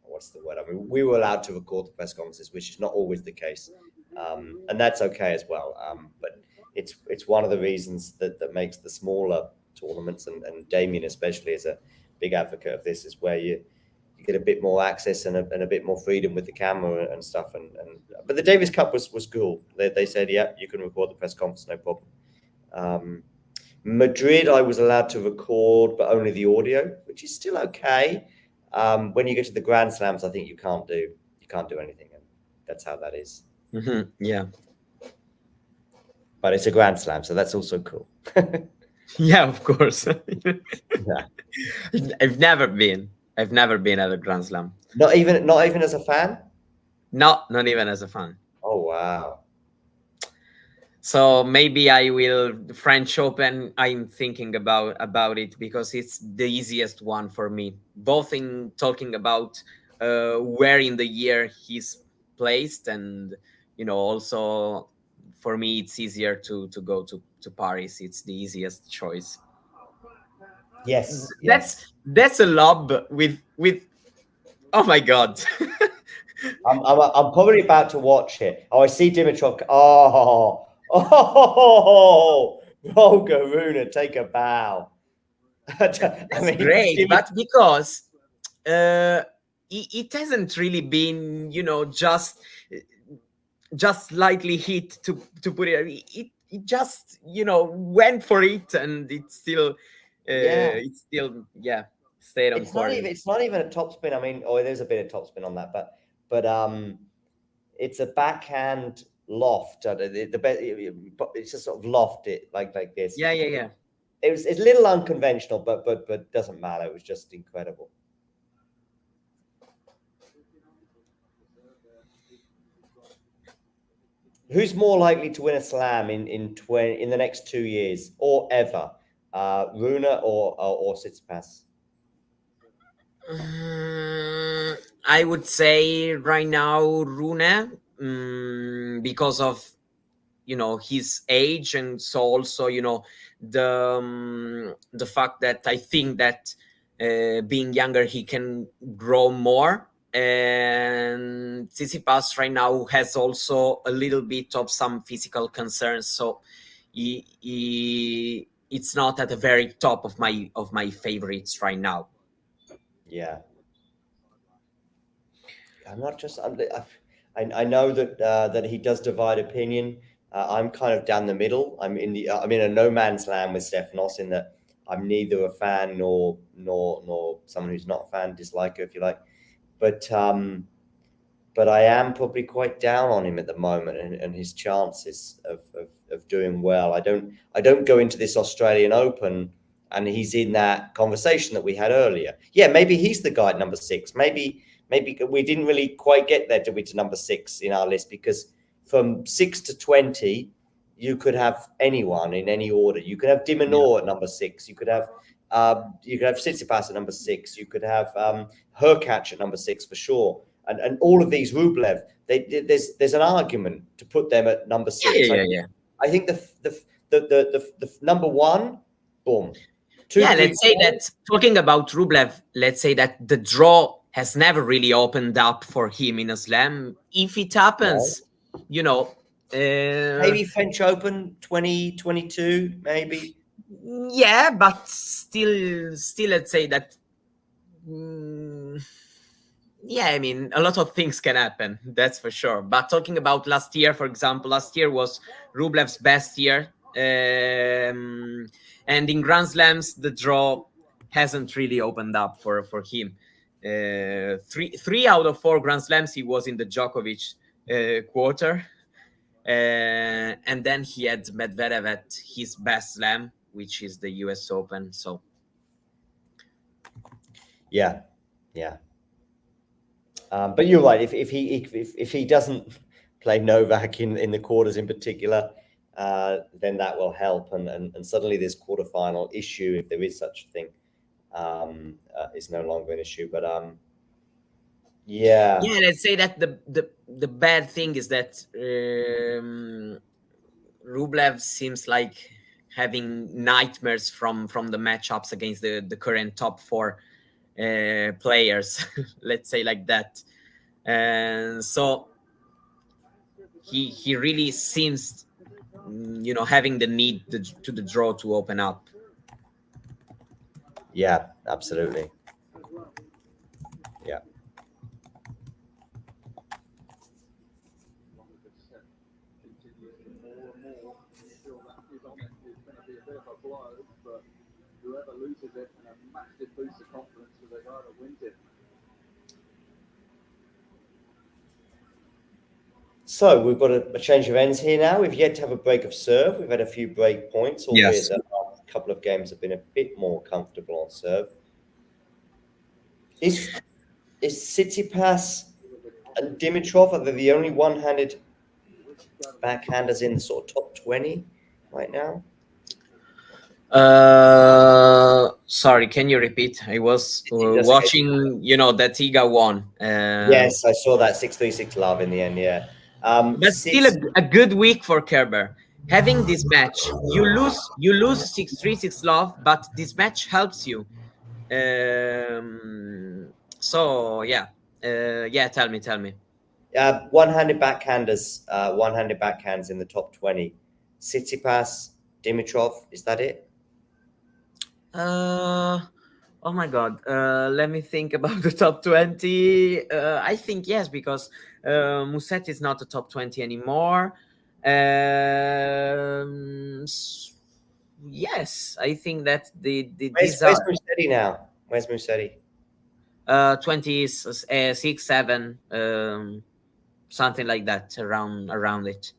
what's the word? I mean, we were allowed to record the press conferences, which is not always the case, and that's okay as well. But it's one of the reasons that makes the smaller tournaments, and Damien especially is a big advocate of this, is where you get a bit more access and a bit more freedom with the camera and stuff. But the Davis Cup was cool. They said, yeah, you can record the press conference, no problem. Madrid, I was allowed to record, but only the audio, which is still okay. When you get to the Grand Slams, I think you can't do anything, and that's how that is. Mm-hmm. Yeah, but it's a Grand Slam, so that's also cool. Yeah, of course. Yeah. I've never been at a Grand Slam. Not even as a fan? No, not even as a fan. Oh wow. So maybe I will French Open. I'm thinking about it because it's the easiest one for me, both in talking about where in the year he's placed, and also for me it's easier to go to Paris. It's the easiest choice. Yes, That's a lob with. Oh my god. I'm probably about to watch it. Oh, I see Dimitrov. Holger, Rune, take a bow. That's great, but because it hasn't really been, just slightly hit to put it. It just went for it, and it's still stayed on court. It's not even a topspin. I mean, there's a bit of topspin on that, but it's a backhand loft. It's just sort of loft it like this. Yeah. It's a little unconventional, but doesn't matter. It was just incredible. Who's more likely to win a slam in the next 2 years or ever? Rune or Tsitsipas? I would say right now Rune, because of his age, and so also the fact that I think that being younger he can grow more, and Tsitsipas right now has also a little bit of some physical concerns, so it's not at the very top of my favorites right now. Yeah, I'm not just. I know that he does divide opinion. I'm kind of down the middle. I'm in a no man's land with Stefanos, in that I'm neither a fan nor someone who's not a fan, disliker, if you like. But I am probably quite down on him at the moment, and his chances of doing well. I don't go into this Australian Open and he's in that conversation that we had earlier. Yeah, maybe he's the guy at number 6. Maybe we didn't really quite get there, did we, to number 6 in our list, because from 6 to 20, you could have anyone in any order. You could have Dimitrov at number 6. You could have Tsitsipas at number 6. You could have Hurkacz at number 6 for sure. And all of these, Rublev, there's an argument to put them at number 6. Yeah. I think the number 1, boom. 2, let's say that, talking about Rublev, let's say that the draw has never really opened up for him in a slam. If it happens, maybe French Open 2022, maybe. Yeah, but still, let's say that. Yeah, I mean, a lot of things can happen, that's for sure. But talking about last year, for example, last year was Rublev's best year. And in Grand Slams, the draw hasn't really opened up for him. 3 out of 4 Grand Slams, he was in the Djokovic quarter. And then he had Medvedev at his best slam, which is the US Open. So, yeah. But you're right. If he doesn't play Novak in the quarters in particular, then that will help. And suddenly this quarterfinal issue, if there is such a thing, is no longer an issue. But yeah. Let's say that the bad thing is that Rublev seems like having nightmares from the matchups against the current top 4 players, let's say like that. And so he really seems having the need to the draw to open up. Yeah, absolutely. Yeah. Whoever loses it, and a massive boost of confidence for the guy that wins it. So we've got a change of ends here now. We've yet to have a break of serve. We've had a few break points, albeit that a couple of games have been a bit more comfortable on serve. Is Tsitsipas and Dimitrov, are they the only one-handed backhanders in the sort of top 20 right now? Sorry, can you repeat? I was watching, that Iga won. Yes, I saw that 6-3, 6 love in the end. Yeah, but still a good week for Kerber. having this match, you lose 6-3, 6 love, but this match helps you. So yeah, tell me. One-handed backhanders, one-handed backhands in the top 20. Tsitsipas, Dimitrov, is that it? Oh my God. Let me think about the top 20. I think yes, because Musetti is not a top 20 anymore. Yes, I think that Where's Musetti now? Where's Musetti? 26, 7, something like that, around it.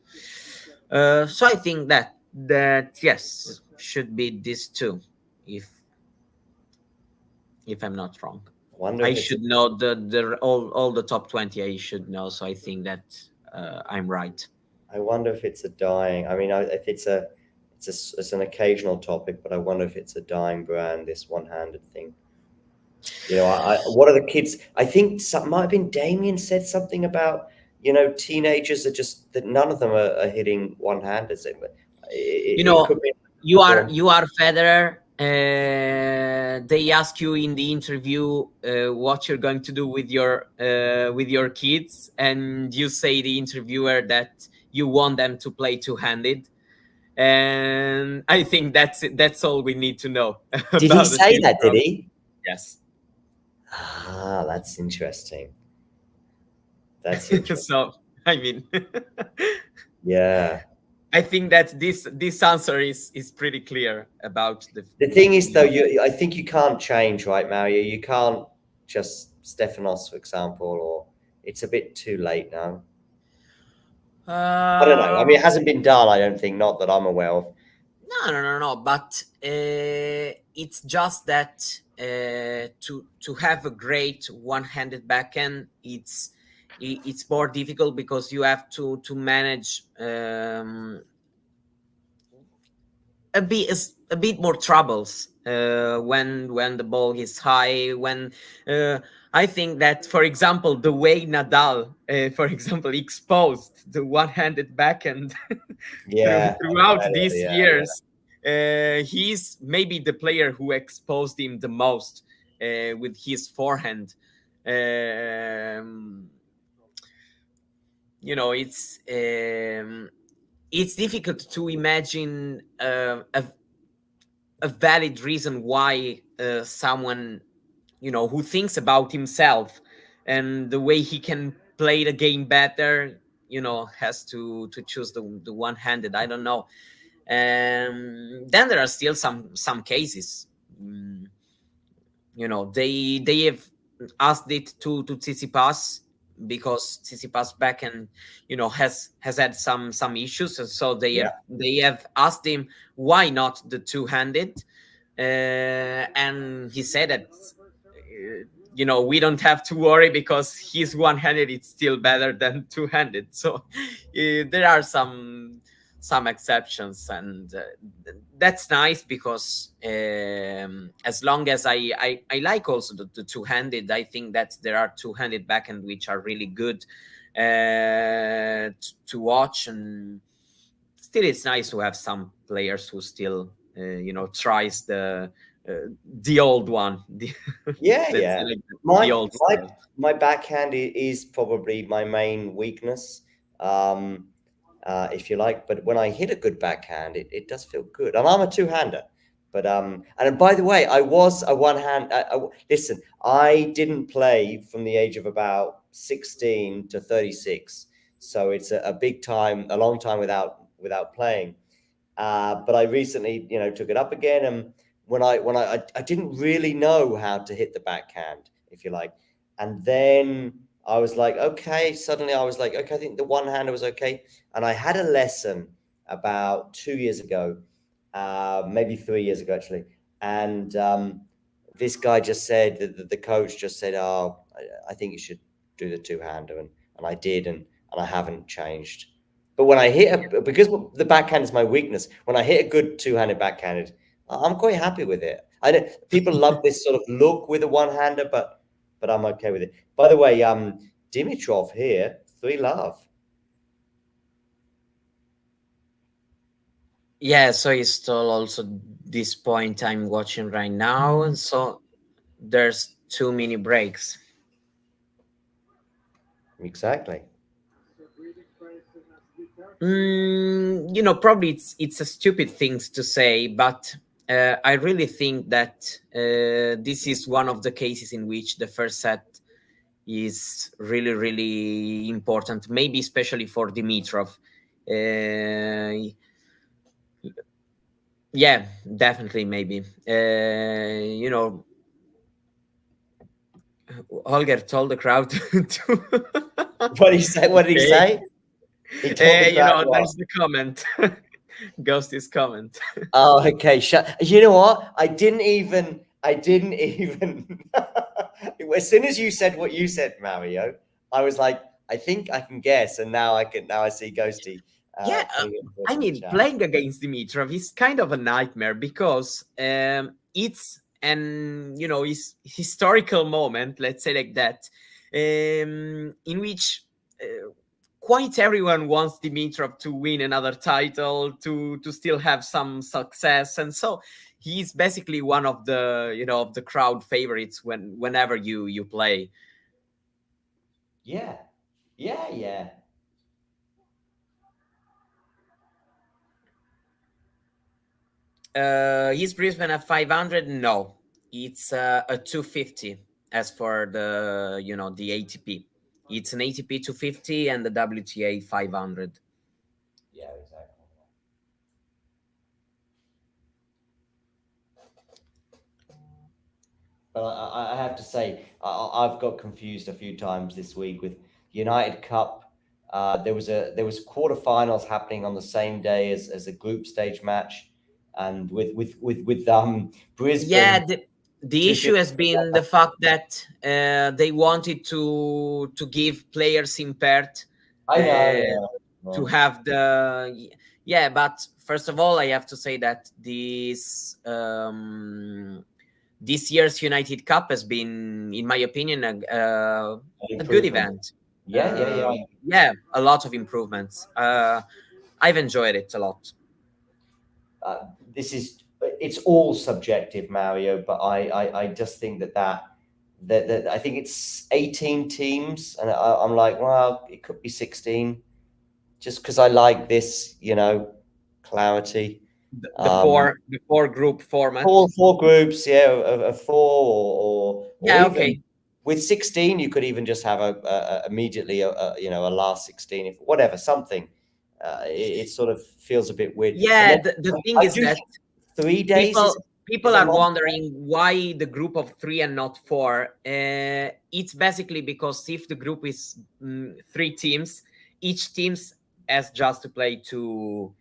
So I think that yes, should be these two, if I'm not wrong. I should know all the top 20. I should know, so I think that I'm right. I wonder if it's a dying. I mean, if it's an occasional topic, but I wonder if it's a dying brand, this one-handed thing. You know, what are the kids? I think might have been Damien said something about, you know, teenagers are just that none of them are hitting one-handers. You are Federer. They ask you in the interview what you're going to do with your kids, and you say the interviewer that you want them to play two-handed. And I think that's all we need to know. Did he say that? Did he? Yes. Ah, that's interesting. That's interesting. So, I mean, yeah. I think that this answer is pretty clear about the thing is, though, I think you can't change, right, Mario? You can't just Stefanos, for example, or it's a bit too late now. I don't know. I mean, it hasn't been done, I don't think, not that I'm aware of. No. But it's just that to have a great one-handed backhand, it's more difficult because you have to manage a bit more troubles when the ball is high. When I think that, for example, the way Nadal, for example, exposed the one-handed backhand throughout these years, he's maybe the player who exposed him the most with his forehand. You know, it's difficult to imagine a valid reason why someone, you know, who thinks about himself and the way he can play the game better, you know, has to choose the one-handed. I don't know. Then there are still some cases. You know, they have asked it to Tsitsipas, because Tsitsipas backhand, you know, has had some issues, and so they have asked him why not the two-handed, and he said that you know, we don't have to worry because he's one-handed, it's still better than two-handed. So there are some exceptions, and that's nice because as long as I like also the two-handed, I think that there are two-handed backhand which are really good to watch, and still it's nice to have some players who still you know, tries the old one. My backhand is probably my main weakness, if you like. But when I hit a good backhand, it does feel good. And I'm a two-hander. But and by the way, I was a one-hand. Listen, I didn't play from the age of about 16 to 36, so it's a long time without playing. But I recently, you know, took it up again, and when I didn't really know how to hit the backhand, if you like, and then I was like, okay. Suddenly, I was like, okay, I think the one-hander was okay, and I had a lesson about 2 years ago, maybe 3 years ago actually, and this guy just said, the coach just said, "Oh, I think you should do the two-hander," and I did, and I haven't changed. But when I hit because the backhand is my weakness, when I hit a good two-handed backhanded, I'm quite happy with it. People love this sort of look with a one-hander, but I'm okay with it. By the way, Dimitrov here, 3 love. Yeah, so it's still also this point I'm watching right now, and so there's too many breaks. Exactly. Probably it's a stupid thing to say, but I really think that this is one of the cases in which the first set is really, really important. Maybe especially for Dimitrov. Yeah, definitely, maybe. Holger told the crowd to. What did he say? What did he say? He told the crowd what? There's the comment. Ghost's comment. Oh, okay. You know what? I didn't even. As soon as you said what you said, Mario, I was like, I think I can guess, and now I see Ghosty. Yeah, I mean, playing against Dimitrov is kind of a nightmare because it's it's historical moment, let's say like that, in which quite everyone wants Dimitrov to win another title, to still have some success, and so he's basically one of the of the crowd favorites whenever you play. Yeah. Is Brisbane at 500? No, it's a 250 as for the the ATP. It's an ATP 250 and the WTA 500. Yeah, exactly. But I have to say, I've got confused a few times this week with United Cup. There was quarterfinals happening on the same day as a group stage match, and with Brisbane. Yeah, the issue has been the fact that they wanted to give players impaired I know. to have the but first of all, I have to say that this year's United Cup has been, in my opinion, a good event. Yeah. A lot of improvements. I've enjoyed it a lot. It's all subjective, Mario, but I just think that I think it's 18 teams, and I'm like, well, it could be 16, just because I like this, clarity. The four group format. Four groups, a four or even okay. With 16, you could even just have immediately a last 16, if whatever, something. It sort of feels a bit weird. Yeah, the thing is that 3 days. People are wondering why the group of 3 and not 4. It's basically because if the group is 3 teams, each team has just to play two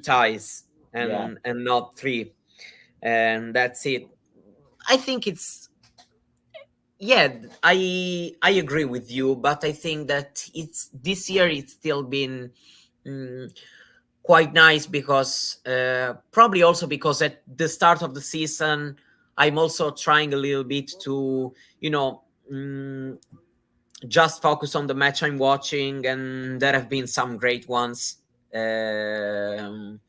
ties and not 3, and that's it. I think it's I agree with you, but I think that it's this year it's still been quite nice because probably also because at the start of the season I'm also trying a little bit to just focus on the match I'm watching, and there have been some great ones. The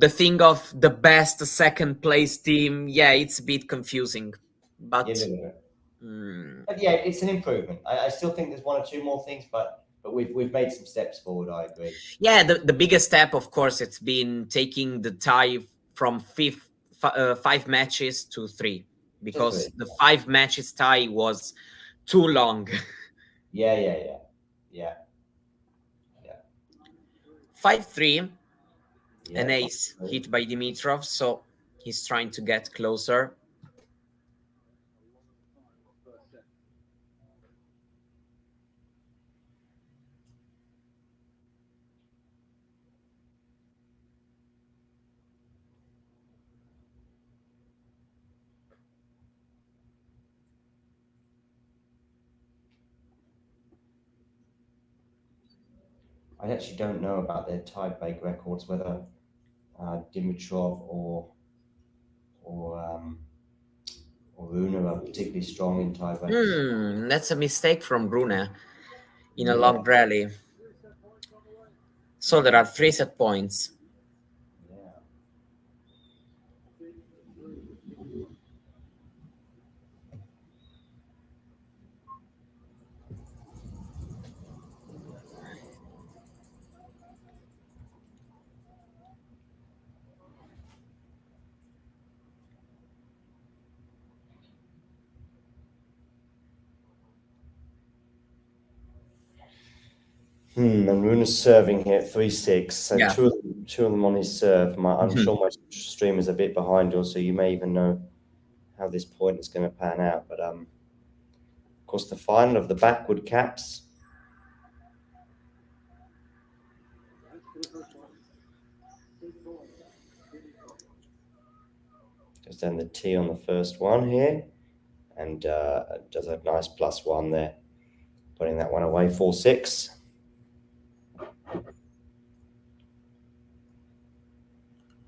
thing of the best second place team, it's a bit confusing, but but yeah, it's an improvement. I still think there's 1 or 2 more things, but we've made some steps forward. I agree. Yeah, the biggest step, of course, it's been taking the tie from 5 matches to 3, because the 5 matches tie was too long. Yeah. 5-3, an ace hit by Dimitrov, so he's trying to get closer. I actually don't know about their tie-break records, whether Dimitrov or Rune are particularly strong in tie-breaks. That's a mistake from Rune in a long rally. So there are 3 set points. And Rune is serving here at 3-6. So Yeah. two of them on his serve. I'm sure my stream is a bit behind you, so you may even know how this point is going to pan out. But of course, the final of the backward caps. Goes down the T on the first one here, and does a nice +1 there, putting that one away 4-6.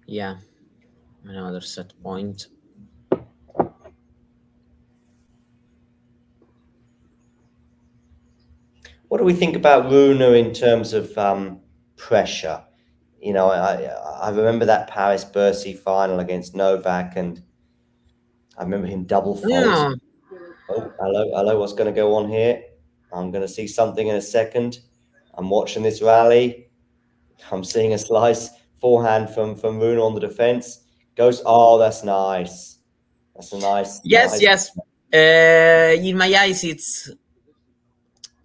Yeah, another set point. What do we think about Rune in terms of pressure? You know, I remember that Paris Bercy final against Novak, and I remember him double fault. Yeah. Oh, hello, what's going to go on here? I'm going to see something in a second. I'm watching this rally. I'm seeing a slice forehand from Rune on the defense. Goes, oh, that's nice. That's a nice. Yes, nice. yes. In my eyes, it's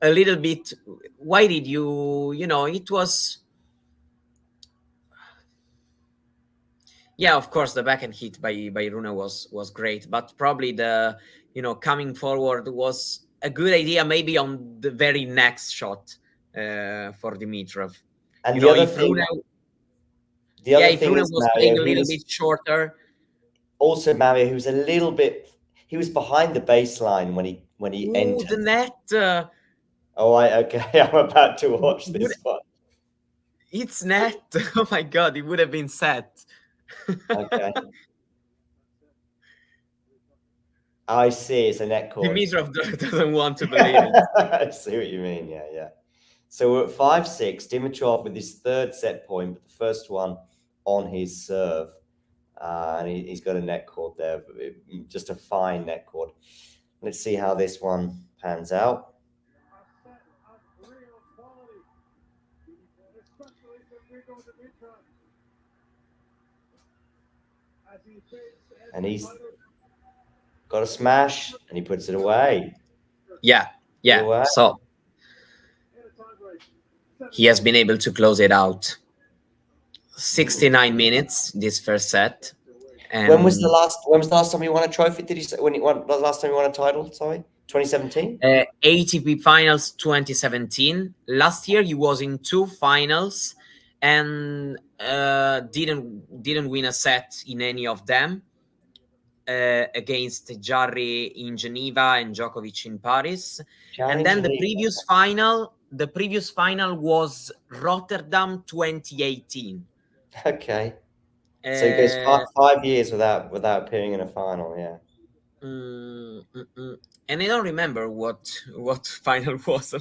a little bit. Why did you? It was. Yeah, of course, the backhand hit by Rune was great, but probably the coming forward was a good idea. Maybe on the very next shot for Dimitrov. And the other thing. If Rune was playing a little bit shorter. Also, Mario, he was behind the baseline when he entered. The net. Okay. I'm about to watch this one. It's net. Oh my God, it would have been set. Okay. I see. It's a net cord. Dimitrov doesn't want to believe it. I see what you mean. Yeah. So we're at 5-6. Dimitrov with his third set point, but the first one on his serve. And he's got a net cord there, just a fine net cord. Let's see how this one pans out. And he's got a smash, and he puts it away. Yeah. So he has been able to close it out. 69 minutes this first set. And when was the last time you won a trophy? Did you say when the last time you won a title? Sorry, 2017. ATP Finals 2017. Last year he was in 2 finals and didn't win a set in any of them. Against Jarry in Geneva and Djokovic in Paris. And then the previous final was Rotterdam 2018. Okay. So he goes 5 years without appearing in a final, yeah. And I don't remember what final was.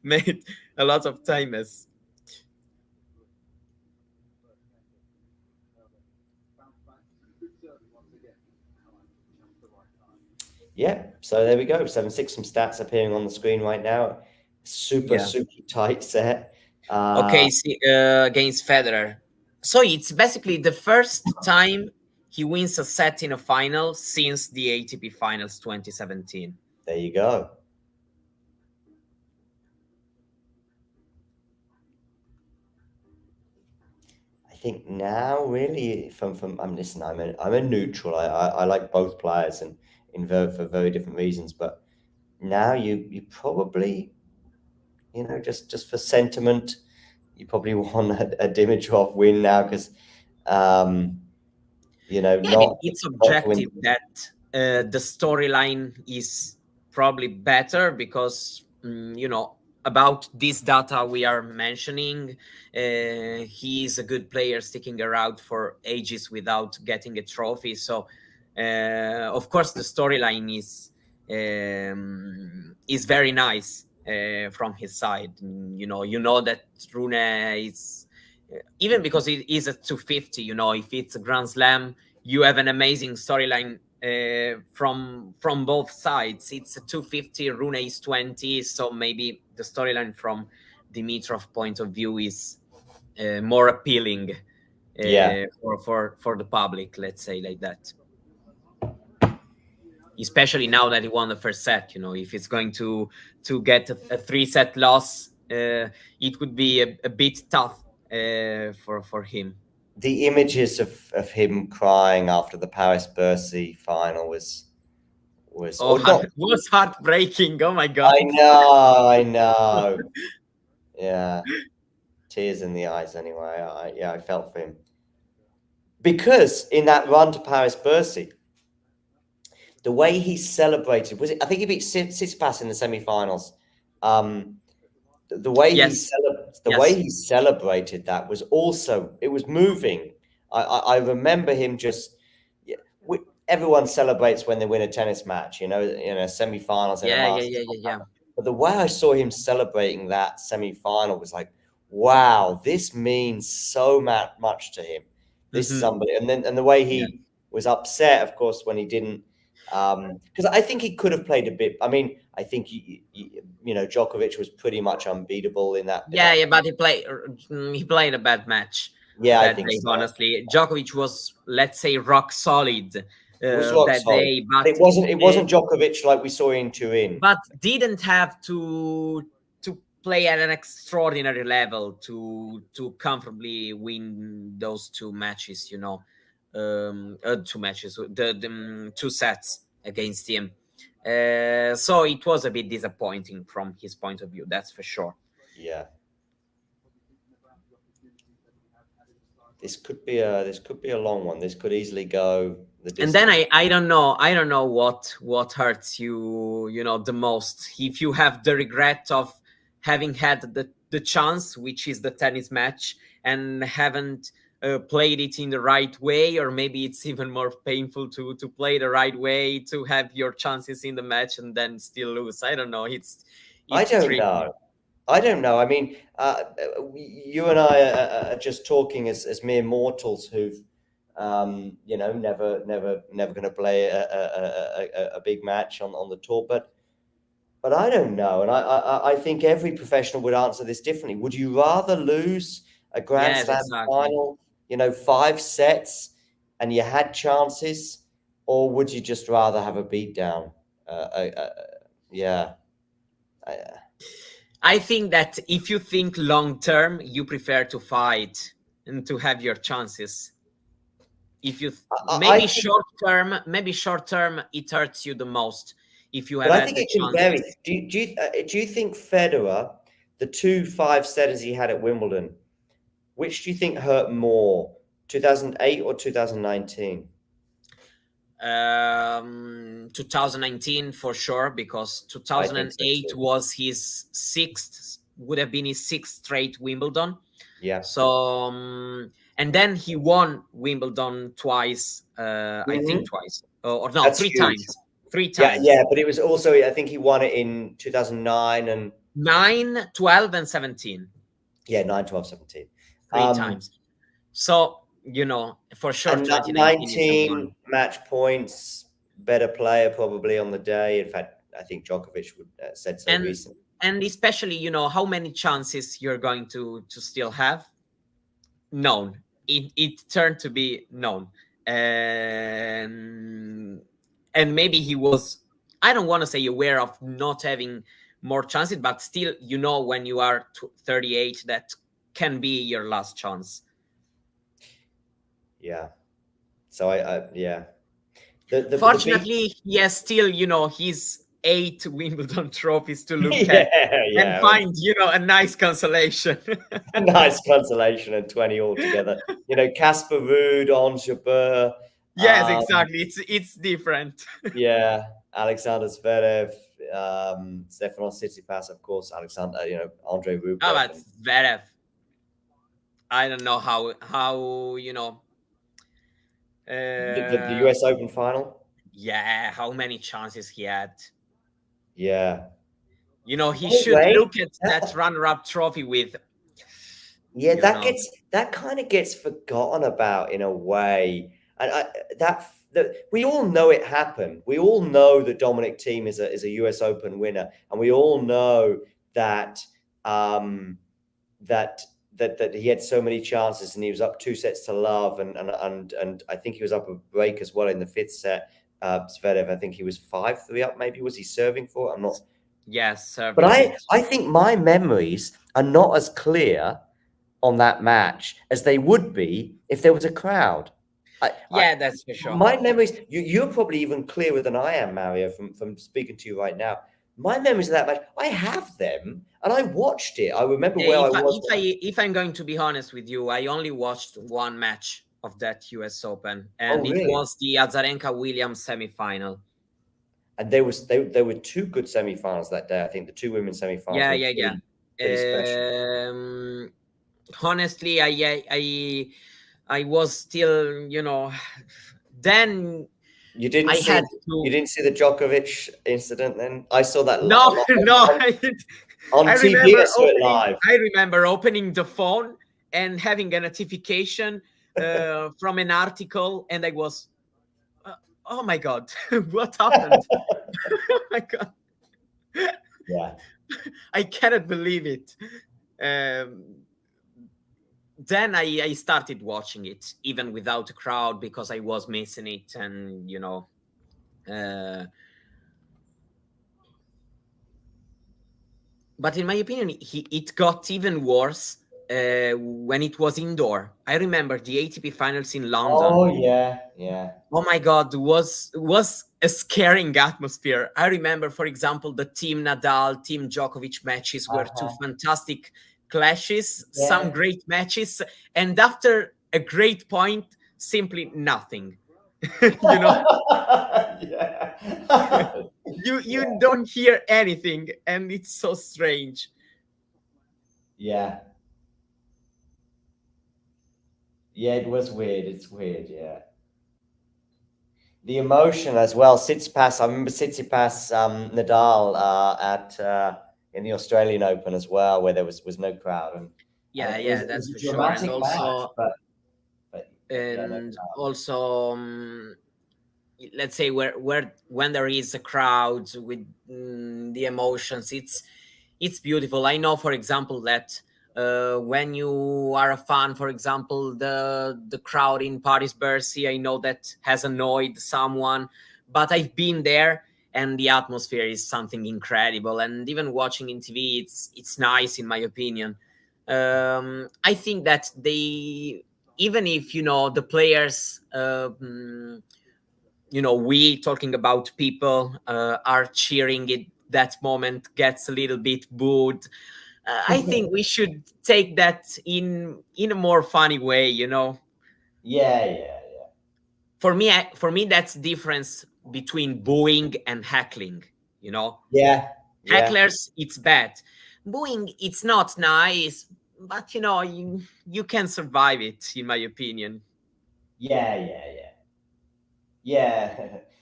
Made a lot of times. Yeah, so there we go. 7-6. Some stats appearing on the screen right now. Super tight set. Okay, against Federer. So it's basically the first time he wins a set in a final since the ATP Finals 2017. There you go. I think now, really, from I'm a neutral. I like both players and for very different reasons. But now you probably, just for sentiment, you probably want a Dimitrov win now because, it's objective that the storyline is probably better because, about this data we are mentioning, he is a good player sticking around for ages without getting a trophy. So, of course, the storyline is very nice from his side. You know that Rune even because it is a 250, you know, if it's a Grand Slam, you have an amazing storyline from both sides. It's a 250, Rune is 20, so maybe the storyline from Dimitrov point of view is more appealing for the public, let's say like that. Especially now that he won the first set, you know, if it's going to get a 3-set loss, it would be a bit tough for him. The images of him crying after the Paris-Bercy final was heartbreaking. Oh my God. I know. Yeah. Tears in the eyes anyway. I felt for him. Because in that run to Paris-Bercy, the way he celebrated, I think he beat Tsitsipas in the semi-finals. The way way he celebrated that was also, it was moving. I remember him just, everyone celebrates when they win a tennis match, you know, semi-finals. Yeah. But the way I saw him celebrating that semi-final was like, wow, this means so much to him. This is somebody, and the way he was upset, of course, when he didn't, because I think he could have played a bit. I mean, I think you know, Djokovic was pretty much unbeatable in that. But he played a bad match. Yeah, I think so. Honestly, Djokovic was, let's say, rock solid that day, but it wasn't Djokovic like we saw in Turin. But didn't have to play at an extraordinary level to comfortably win those 2 matches, you know. 2 matches, the 2 sets against him. So it was a bit disappointing from his point of view, that's for sure. Yeah. This could be a long one. This could easily go the distance. And then I don't know what hurts you, you know, the most. If you have the regret of having had the chance, which is the tennis match, and haven't played it in the right way, or maybe it's even more painful to play the right way, to have your chances in the match and then still lose. I don't know. I don't know. I mean, you and I are just talking as mere mortals who've, you know, never going to play a big match on the tour. But I don't know, and I think every professional would answer this differently. Would you rather lose a Grand Slam final, you know, 5 sets, and you had chances, or would you just rather have a beatdown? I think that if you think long term, you prefer to fight and to have your chances. If you maybe short term, it hurts you the most. If you have, but I think it can vary. Do you think Federer, the 2 5-setters he had at Wimbledon, which do you think hurt more, 2008 or 2019? 2019 for sure, because 2008 was his 6th, would have been his 6th straight Wimbledon. Yeah. So and then he won Wimbledon twice. I think twice, or no, That's 3 huge. times. 3 times. Yeah, but it was also, I think he won it in 2009 and 9, 12, and 17. Yeah, 9, 12, 17. 3 times. So, you know, for sure, and 19 match points, better player probably on the day. In fact, I think Djokovic would said so recently. And especially, you know, how many chances you're going to still have? Known. It turned to be known. And maybe he was, I don't want to say aware of not having more chances, but still, you know, when you are 38, that can be your last chance. Yeah. So yeah. Fortunately, he has still, you know, his 8 Wimbledon trophies to look at and find, you know, a nice consolation. A nice consolation, and 20 altogether. You know, Casper Ruud, on Jabeur. Yes, exactly. It's different. Yeah, Alexander Zverev, Stefanos Tsitsipas, of course, Alexander, you know, Andre Rublev. How about Zverev? I don't know how you know. The US Open final? Yeah, how many chances he had. Yeah. You know, he should look at that runner-up trophy with Yeah, you that know. kind of gets forgotten about in a way, and that we all know it happened. We all know that Dominic Thiem is a US Open winner, and we all know that that that he had so many chances, and he was up 2-0 and I think he was up a break as well in the fifth set. Zverev, I think he was 5-3 up. Maybe was he serving for it? I'm not. Yes, serving. But I think my memories are not as clear on that match as they would be if there was a crowd. That's for sure. My memories, you're probably even clearer than I am, Mario, from speaking to you right now. My memories of that match, I have them, and I watched it. I remember where I was. If I'm going to be honest with you, I only watched one match of that US Open, and really? It was the Azarenka-Williams semifinal. And there were two good semifinals that day. I think the two women's semifinals. Yeah. Pretty special. Honestly, I was still, then you didn't see the Djokovic incident then? I saw that no on TV. I saw it live. I remember opening the phone and having a notification from an article, and I was oh my god, what happened? Oh my god. Yeah. I cannot believe it. Then I started watching it even without a crowd because I was missing it, and but in my opinion, it got even worse when it was indoor. I remember the ATP finals in London. Oh yeah. Oh my god, was a scaring atmosphere. I remember, for example, the Thiem Nadal, Thiem Djokovic matches were two fantastic clashes, some great matches, and after a great point, simply nothing. You don't hear anything, and it's so strange. Yeah, it was weird. It's weird. Yeah, the emotion as well. Tsitsipas, I remember Tsitsipas, Nadal at in the Australian Open as well, where there was no crowd. And that's for sure. And also, let's say when there is a crowd with the emotions, it's beautiful. I know, for example, that when you are a fan, for example, the crowd in Paris-Bercy, I know that has annoyed someone, but I've been there, and the atmosphere is something incredible. And even watching in TV, it's nice, in my opinion. I think that even if the players, we talking about people are cheering it, that moment gets a little bit booed. I think we should take that in a more funny way, Yeah. For me, that's the difference between booing and heckling, Yeah. Hecklers, it's bad. Booing, it's not nice, but you can survive it, in my opinion. Yeah.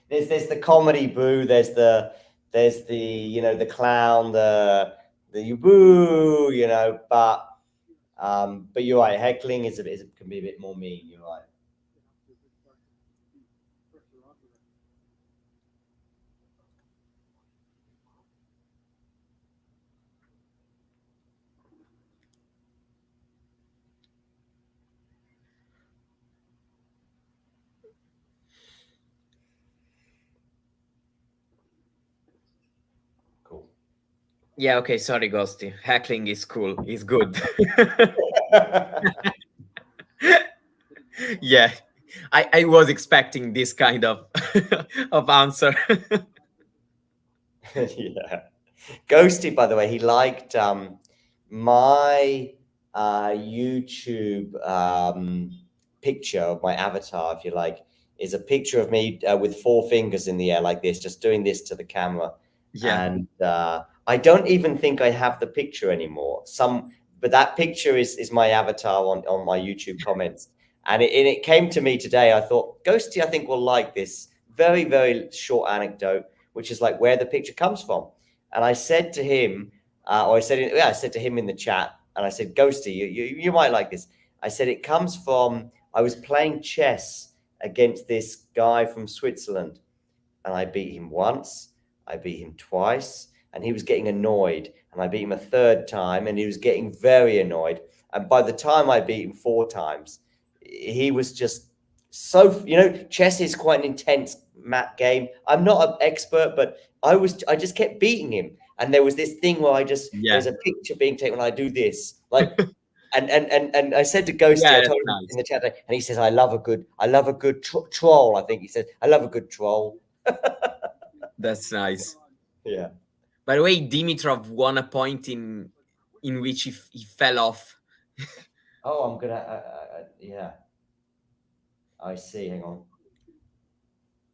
There's the comedy boo. There's the the clown, the you boo, but you're right. Heckling can be a bit more mean. You're right. Cool. Yeah, okay, sorry, Ghosty. Heckling is cool. It's good. Yeah, I was expecting this kind of of answer. Yeah. Ghosty, by the way, he liked my YouTube picture of my avatar, if you like, is a picture of me with 4 fingers in the air like this, just doing this to the camera. Yeah. And I don't even think I have the picture anymore. But that picture is my avatar on my YouTube comments. And it came to me today. I thought, Ghosty, I think will like this very, very short anecdote, which is like where the picture comes from. And I said to him, I said to him in the chat, and I said, Ghosty, you might like this. I said, it comes from, I was playing chess against this guy from Switzerland, and I beat him once, I beat him twice, and he was getting annoyed, and I beat him a third time, and he was getting very annoyed. And by the time I beat him 4 times, he was just so, chess is quite an intense map game. I'm not an expert, but I just kept beating him. And there was this thing where there's a picture being taken when I do this, like, and I said to Ghosty, I told him in the chat, and he says, I love a good troll. I think he said, I love a good troll. That's nice. Yeah. By the way, Dimitrov won a point in which he fell off. Oh, I'm gonna. Yeah. I see. Hang on.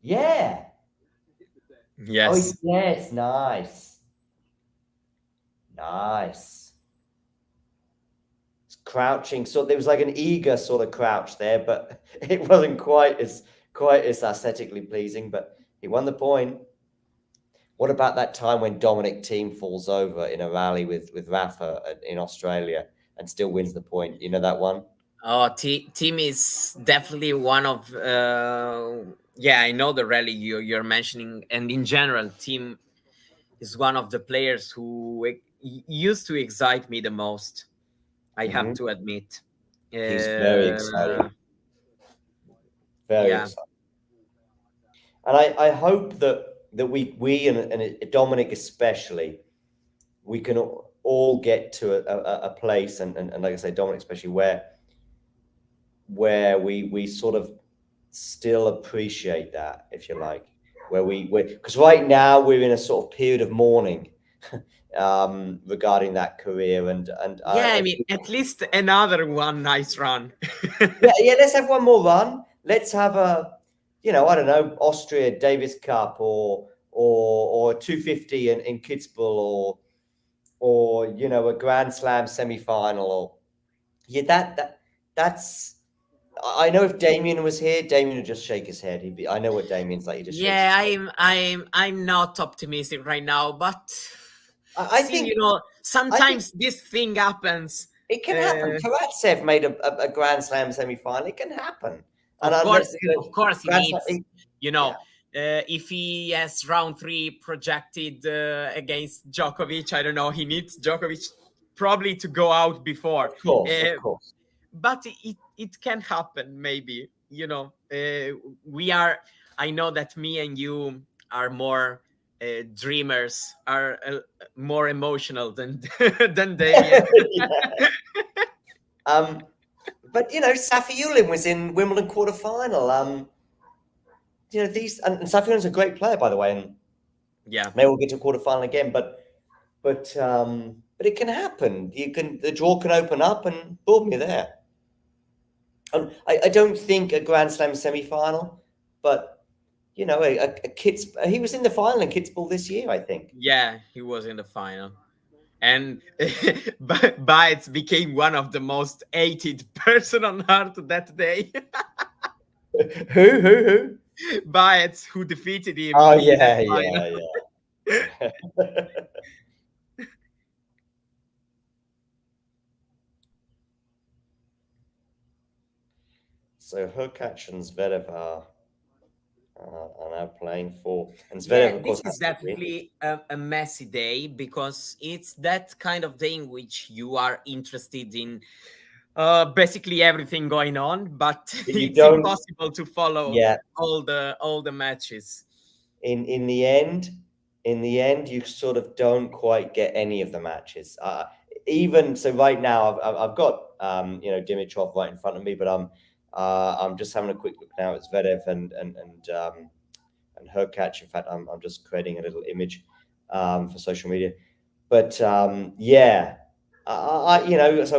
Yeah. Yes. Oh, yes. Nice. Nice. It's crouching. So there was like an eager sort of crouch there, but it wasn't quite as aesthetically pleasing. But he won the point. What about that time when Dominic Thiem falls over in a rally with Rafa in Australia and still wins the point? You know that one? Oh, Thiem is definitely one of I know the rally you're mentioning, and in general, Thiem is one of the players who used to excite me the most. I have to admit. He's very exciting. Very exciting. And I hope that we and Dominic especially, we can all get to a place, and like I say, Dominic especially, where we sort of still appreciate that, if you like, because right now we're in a sort of period of mourning regarding that career, and I mean, at least another one nice run. yeah, let's have one more run. Let's have a, I don't know, Austria Davis Cup or 250 in Kitzbühel or a Grand Slam semi-final, or that's. I know if Damien was here, Damien would just shake his head. I know what Damien's like. He just shakes his head. I'm not optimistic right now, but I think sometimes this thing happens. It can happen. Karatsev made a Grand Slam semi-final. It can happen. And of course, he needs. If he has round 3 projected against Djokovic, I don't know. He needs Djokovic probably to go out before. Of course. But it can happen, maybe. I know that me and you are more dreamers, are more emotional than Damien. But Safiullin was in Wimbledon quarterfinal. These, and Safiullin's a great player, by the way, and maybe we'll get to quarterfinal again. But it can happen. The draw can open up, and boom, you're there. I don't think a Grand Slam semi-final, but he was in the final in Kitzbühel this year, I think. Yeah, he was in the final. And Baez became one of the most hated person on earth that day. Who? Baez, who defeated him. Oh, yeah. So Hurkacz and Zverev are now playing for, and Zverev, of course, this is definitely a messy day, because it's that kind of day in which you are interested in basically everything going on, but it's impossible to follow all the matches. In the end, you sort of don't quite get any of the matches. Even so, right now I've got Dimitrov right in front of me, but I'm just having a quick look now at Zverev and Hurkacz. In fact, I'm just creating a little image for social media. But so I've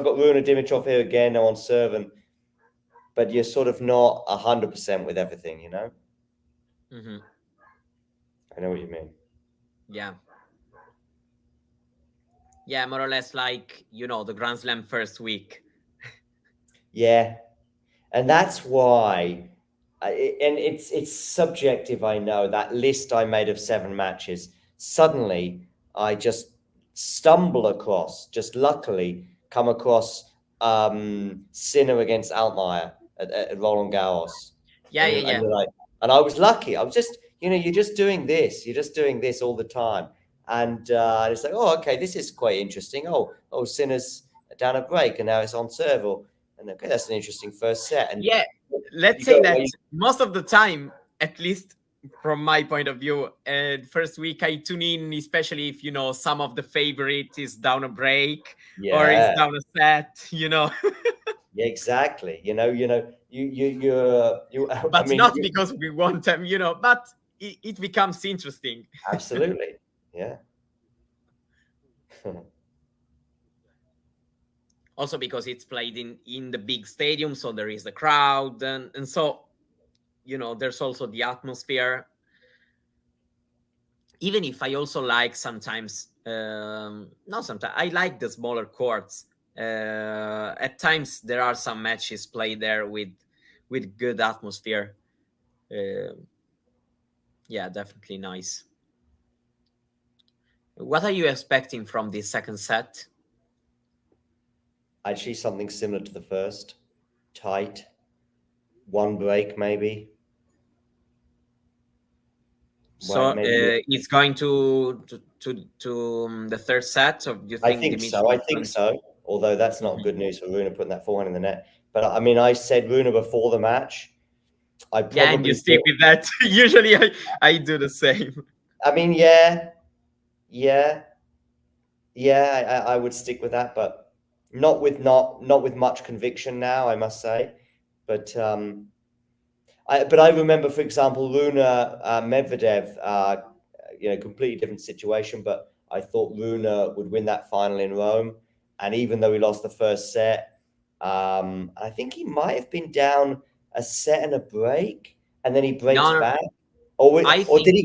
got Rune and Dimitrov here again on serve, but you're sort of not 100% with everything, Mm-hmm. I know what you mean. Yeah, more or less like the Grand Slam first week. Yeah. And that's why, and it's subjective, I know. That list I made of 7 matches, suddenly I just stumble across, just luckily, come across Sinner against Altmaier at Roland Garros. Yeah. And you're like, and I was lucky. I was just, you're just doing this. You're just doing this all the time. And it's like, oh, okay, this is quite interesting. Oh, Sinner's down a break, and now it's on serve. And okay, that's an interesting first set. And yeah, let's say that most of the time, at least from my point of view, first week I tune in, especially if some of the favorite is down a break or is down a set. Yeah, exactly. You. But not because we want them, But it becomes interesting. Absolutely, yeah. Also because it's played in the big stadium, so there is the crowd, and so there's also the atmosphere. Even if I also like sometimes, not sometimes, I like the smaller courts. At times there are some matches played there with good atmosphere. Yeah, definitely nice. What are you expecting from this second set? Actually, something similar to the first. Tight. One break, maybe. So it's going to the third set, or do you think? I think so. Although that's not good news for Rune putting that forehand in the net. But I mean, I said Rune before the match. And you stick with that. Usually, I do the same. I mean, yeah. I would stick with that, but not with much conviction now, I must say. But I remember, for example, Rune Medvedev, completely different situation, but I thought Rune would win that final in Rome. And even though he lost the first set, I think he might have been down a set and a break, and then he breaks back. Or did he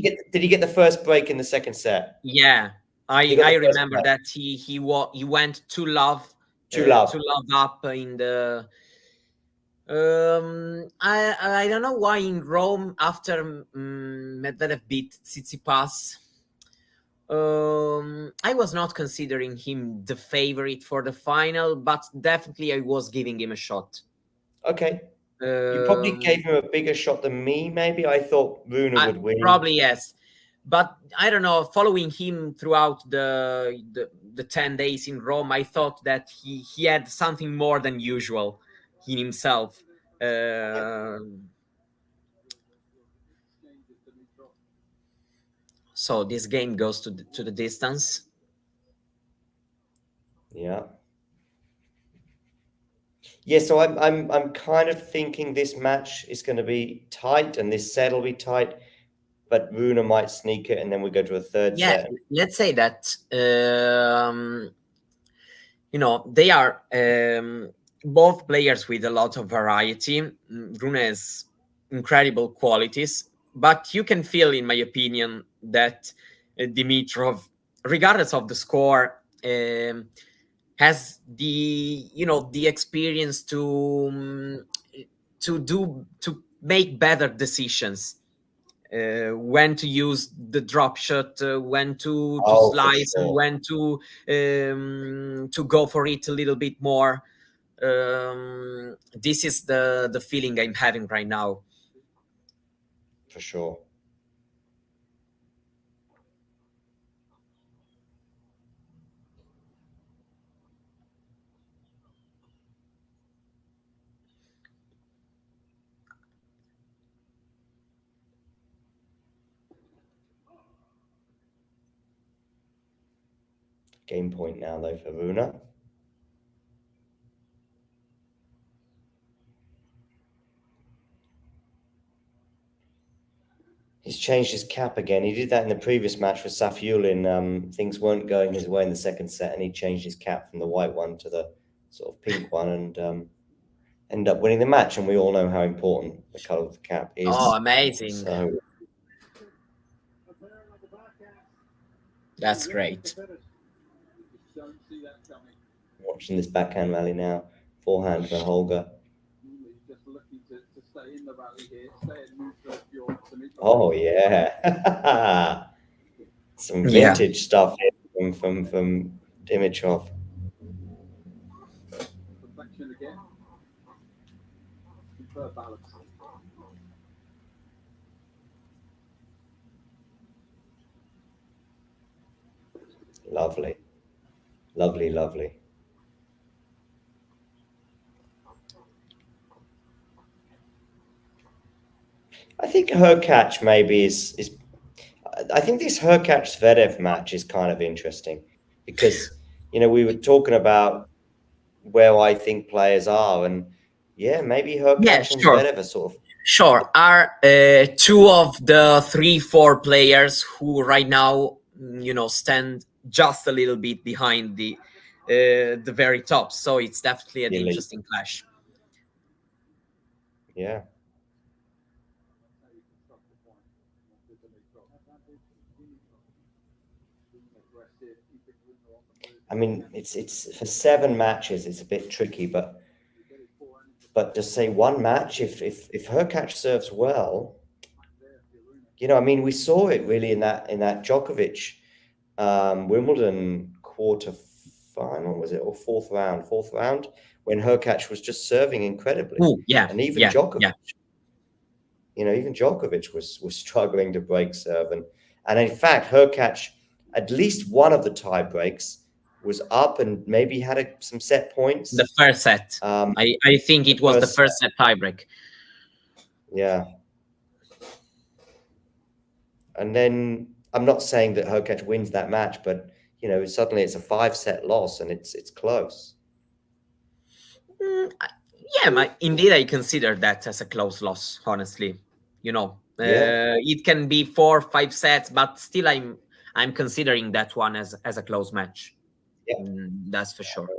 get the first break in the second set? Yeah, I remember that he went to love up in the. I don't know why in Rome after Medvedev beat Tsitsipas. I was not considering him the favorite for the final, but definitely I was giving him a shot. Okay. You probably gave him a bigger shot than me, maybe. I thought Rune would win. Probably, yes. But I don't know, following him throughout the 10 days in Rome, I thought that he had something more than usual in himself. So this game goes to the distance. Yeah. Yeah, so I'm kind of thinking this match is going to be tight and this set will be tight, but Rune might sneak it and then we go to a third set. Yeah, let's say that they are both players with a lot of variety. Rune has incredible qualities, but you can feel, in my opinion, that Dimitrov, regardless of the score, has the experience to make better decisions, when to use the drop shot, when to slice, and when to go for it a little bit more. This is the feeling I'm having right now. For sure. Game point now, though, for Rune. He's changed his cap again. He did that in the previous match with Safiullin. Things weren't going his way in the second set, and he changed his cap from the white one to the sort of pink one, and ended up winning the match. And we all know how important the colour of the cap is. Oh, amazing. So, that's great. Watching this backhand rally now. Forehand for Holger. Oh, yeah. Some vintage stuff here from Dimitrov. Lovely. Lovely, lovely. I think Hurkacz maybe is. I think this Hurkacz Zverev match is kind of interesting because we were talking about where I think players are, and maybe Hurkacz and Zverev are sort of. Sure, are two of the 3-4 players who right now, stand just a little bit behind the very top. So it's definitely an interesting clash. Yeah. I mean, it's for 7 matches. It's a bit tricky, but just say one match. If Hurkacz serves well, I mean, we saw it really in that Djokovic Wimbledon quarter final, was it, or fourth round when Hurkacz was just serving incredibly. And even Djokovic, even Djokovic was struggling to break serve, and in fact, Hurkacz, at least one of the tie breaks, was up and maybe had some set points. The first set. I think it was the first set tiebreak. Yeah. And then I'm not saying that Hurkacz wins that match, but suddenly it's a 5-set loss and it's close. Indeed, I consider that as a close loss. Honestly, it can be 4-5 sets, but still, I'm considering that one as a close match. Yeah, that's for sure.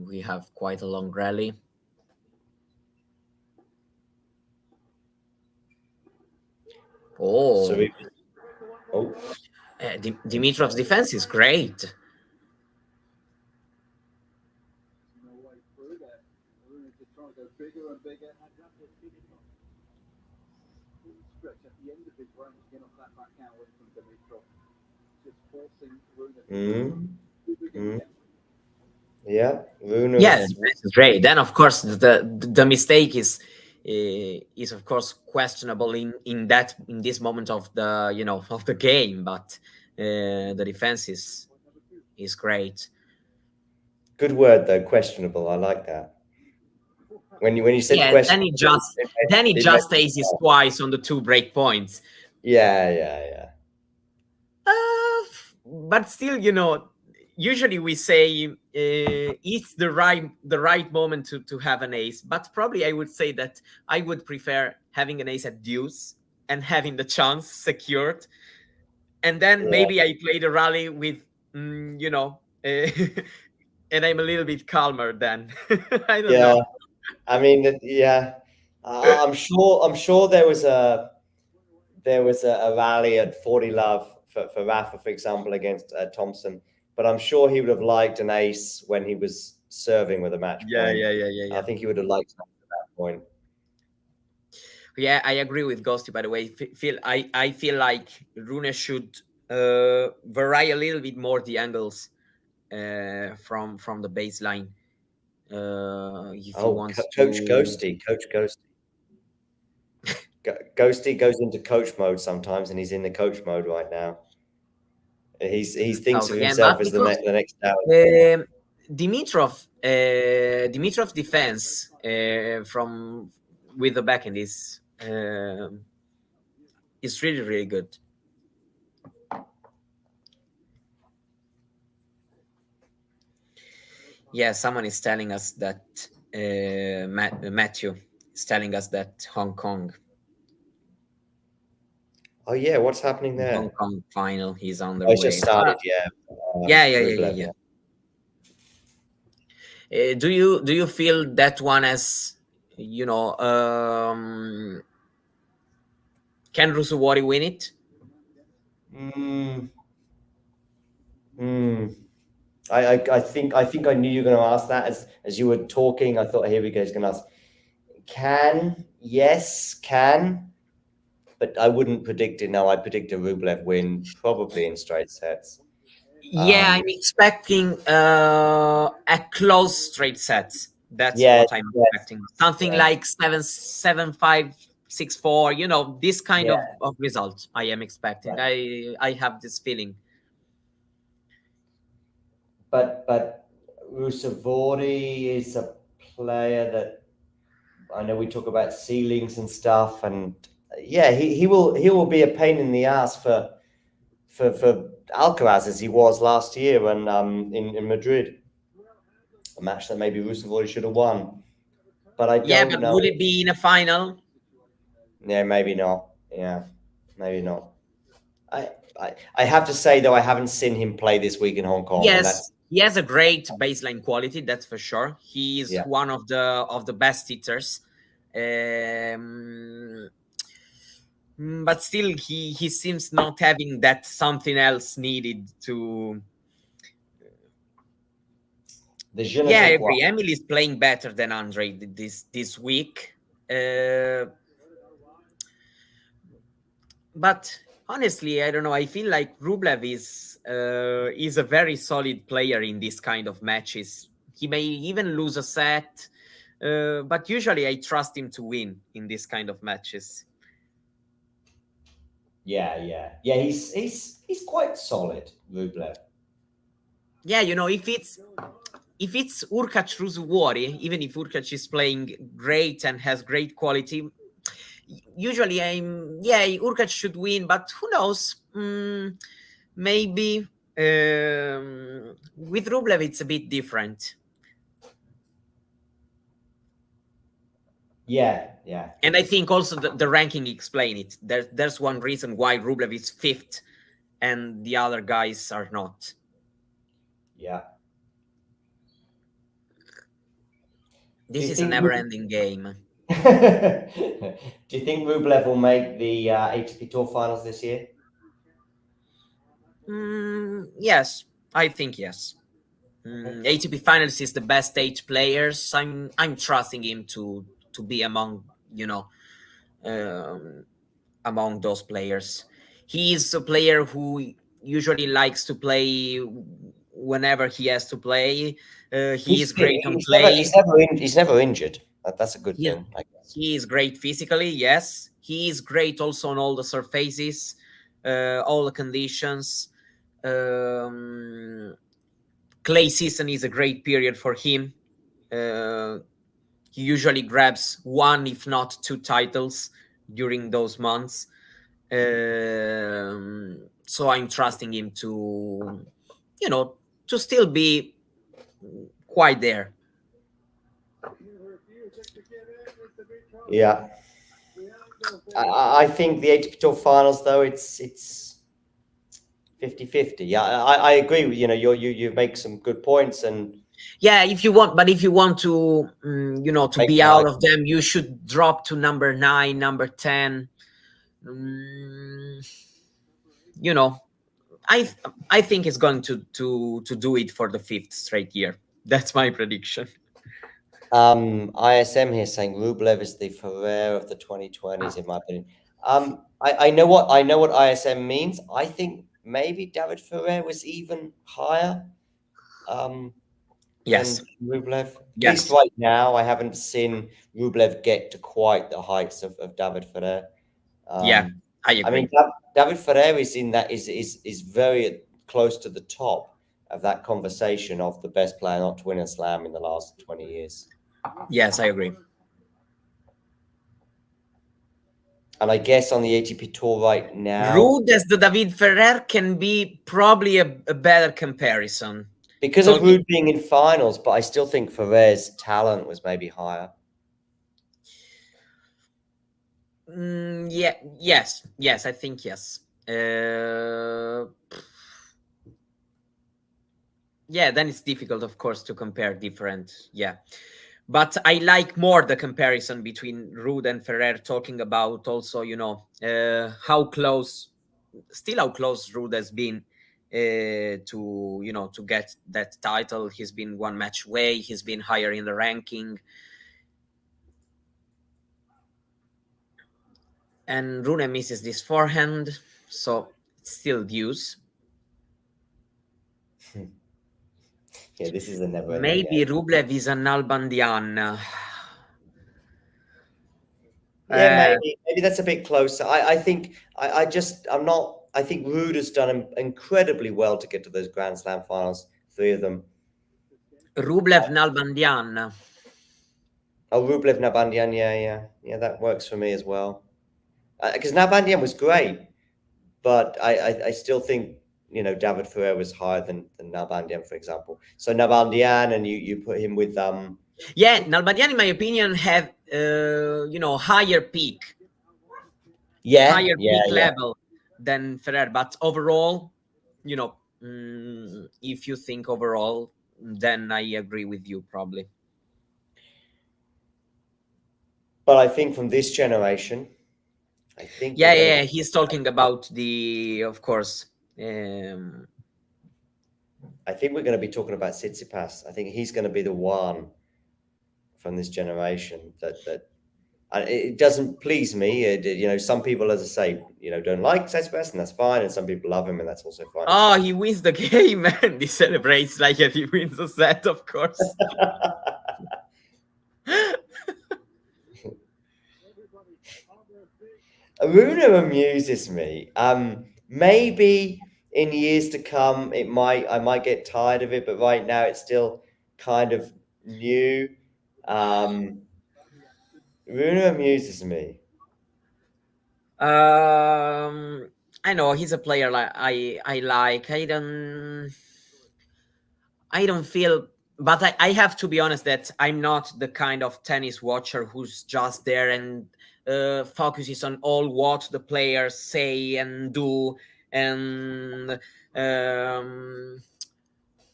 We have quite a long rally. Dimitrov's defense is great. Yeah, Rune. This is great. Then, of course, the mistake is of course questionable in this moment of the of the game, but the defense is great. Good word though, questionable. I like that. When you said question, then he just aces twice on the 2 break points. Yeah. But still, usually we say it's the right moment to have an ace. But probably I would say that I would prefer having an ace at deuce and having the chance secured, and then maybe I play the rally with and I'm a little bit calmer then. I don't know. I mean, I'm sure there was a rally at 40 love for Rafa, for example, against Thompson, but I'm sure he would have liked an ace when he was serving with a match point. Yeah. I think he would have liked that at that point. Yeah, I agree with Ghosty, by the way. I feel like Rune should vary a little bit more the angles from the baseline. If he wants Coach Ghosty. Ghosty goes into coach mode sometimes, and he's in the coach mode right now. He thinks of himself as the next hour. Dimitrov defense with the backhand is really, really good. Yeah, someone is telling us that Matthew is telling us that Hong Kong. Oh yeah, what's happening there? Hong Kong final. He's on the way. It's just started. Yeah. Do you feel that one as can Rusuwari win it? I think I knew you were going to ask that as you were talking. I thought, here we go, he's going to ask. Yes, but I wouldn't predict it. No, I predict a Rublev win, probably in straight sets. Yeah, I'm expecting a close straight set. That's what I'm expecting. Something like 7-5, 6-4. You know, this kind of result I am expecting. I have this feeling. But Rusevori is a player that I know we talk about ceilings and stuff, and he will be a pain in the ass for Alcaraz as he was last year when in Madrid, a match that maybe Rusevori should have won. But I don't know. Would it be in a final? Yeah, maybe not. Yeah, maybe not. I have to say though, I haven't seen him play this week in Hong Kong. Yes, he has a great baseline quality, that's for sure. He is one of the best hitters. But still, he seems not having that something else needed to. I agree. Emily is playing better than Andre this week. But honestly, I don't know. I feel like Rublev is a very solid player in this kind of matches. He may even lose a set, but usually I trust him to win in this kind of matches. Yeah. He's quite solid, Rublev. Yeah, you know, if it's Hurkacz Rusevori, even if Hurkacz is playing great and has great quality, usually Hurkacz should win, but who knows? Maybe with Rublev it's a bit different. Yeah. And I think also the ranking explain it. There's one reason why Rublev is 5th and the other guys are not. Yeah. This is a never-ending game. Do you think Rublev will make the ATP Tour finals this year? Yes, I think yes. ATP finals is the best 8 players. I'm trusting him to be among among those players. He is a player who usually likes to play whenever he has to play. He is great on play. He's never injured. That's a good thing, I guess. He is great physically, yes. He is great also on all the surfaces, all the conditions. Clay season is a great period for him. He usually grabs 1, if not 2 titles during those months. So I'm trusting him to still be quite there. Yeah. I think the ATP Tour finals, though, it's 50-50. Yeah, I agree with you make some good points, and if you want to to be out of them, you should drop to number 9, number 10. I think it's going to do it for the 5th straight year. That's my prediction. ISM here saying Rublev is the Ferrer of the 2020s, in my opinion. I know what ISM means. I think maybe David Ferrer was even higher. Yes, than Rublev. At yes. least right now, I haven't seen Rublev get to quite the heights of David Ferrer. I agree. I mean, David Ferrer is very close to the top of that conversation of the best player not to win a slam in the last 20 years. Yes, I agree. And I guess on the ATP Tour right now, Rude as the David Ferrer can be probably a better comparison. Because of Rude being in finals, but I still think Ferrer's talent was maybe higher. Yes, I think yes. Then it's difficult, of course, to compare different. But I like more the comparison between Rude and Ferrer, talking about also, how close Rude has been to get that title. He's been 1 match away. He's been higher in the ranking. And Rune misses this forehand, so it's still deuce. Yeah, this is a never. Maybe Rublev is an Albandian. Yeah, maybe that's a bit closer. I think I'm not. I think Rude has done incredibly well to get to those Grand Slam finals, 3 of them. Rublev Nalbandian. Oh, Rublev Nalbandian, yeah, that works for me as well. Because Nalbandian was great, but I still think David Ferrer was higher than Nalbandian, for example. So Nalbandian, and you put him with Yeah, Nalbandian, in my opinion, have higher peak. Higher peak level than Ferrer, but overall, if you think overall, then I agree with you probably. But I think from this generation, I think he's talking about of course. I think we're going to be talking about Tsitsipas. I think he's going to be the one from this generation that it doesn't please me. Some people, as I say, don't like Tsitsipas, and that's fine, and some people love him, and that's also fine. Oh, he wins the game and he celebrates like if he wins a set, of course. Rune amuses me. Maybe in years to come, I might get tired of it, but right now it's still kind of new. Rune amuses me. I know he's a player I like. I don't feel, but I have to be honest that I'm not the kind of tennis watcher who's just there and focuses on all what the players say and do, and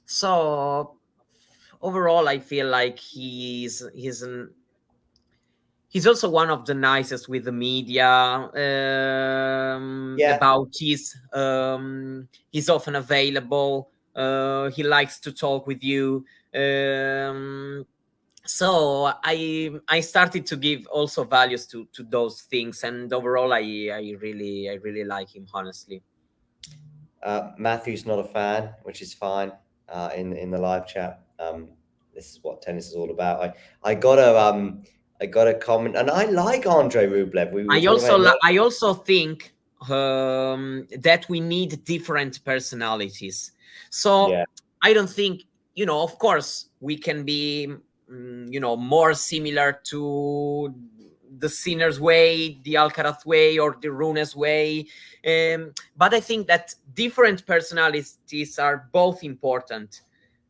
so overall I feel like he's also one of the nicest with the media. About he's often available. He likes to talk with you. So I started to give also values to those things, and overall I really like him, honestly. Matthew's not a fan, which is fine. In the live chat, this is what tennis is all about. I got a comment, and I like Andre Rublev. I also think that we need different personalities. So I don't think, of course we can be more similar to the Sinner's way, the Alcaraz way, or the Rune's way, but I think that different personalities are both important.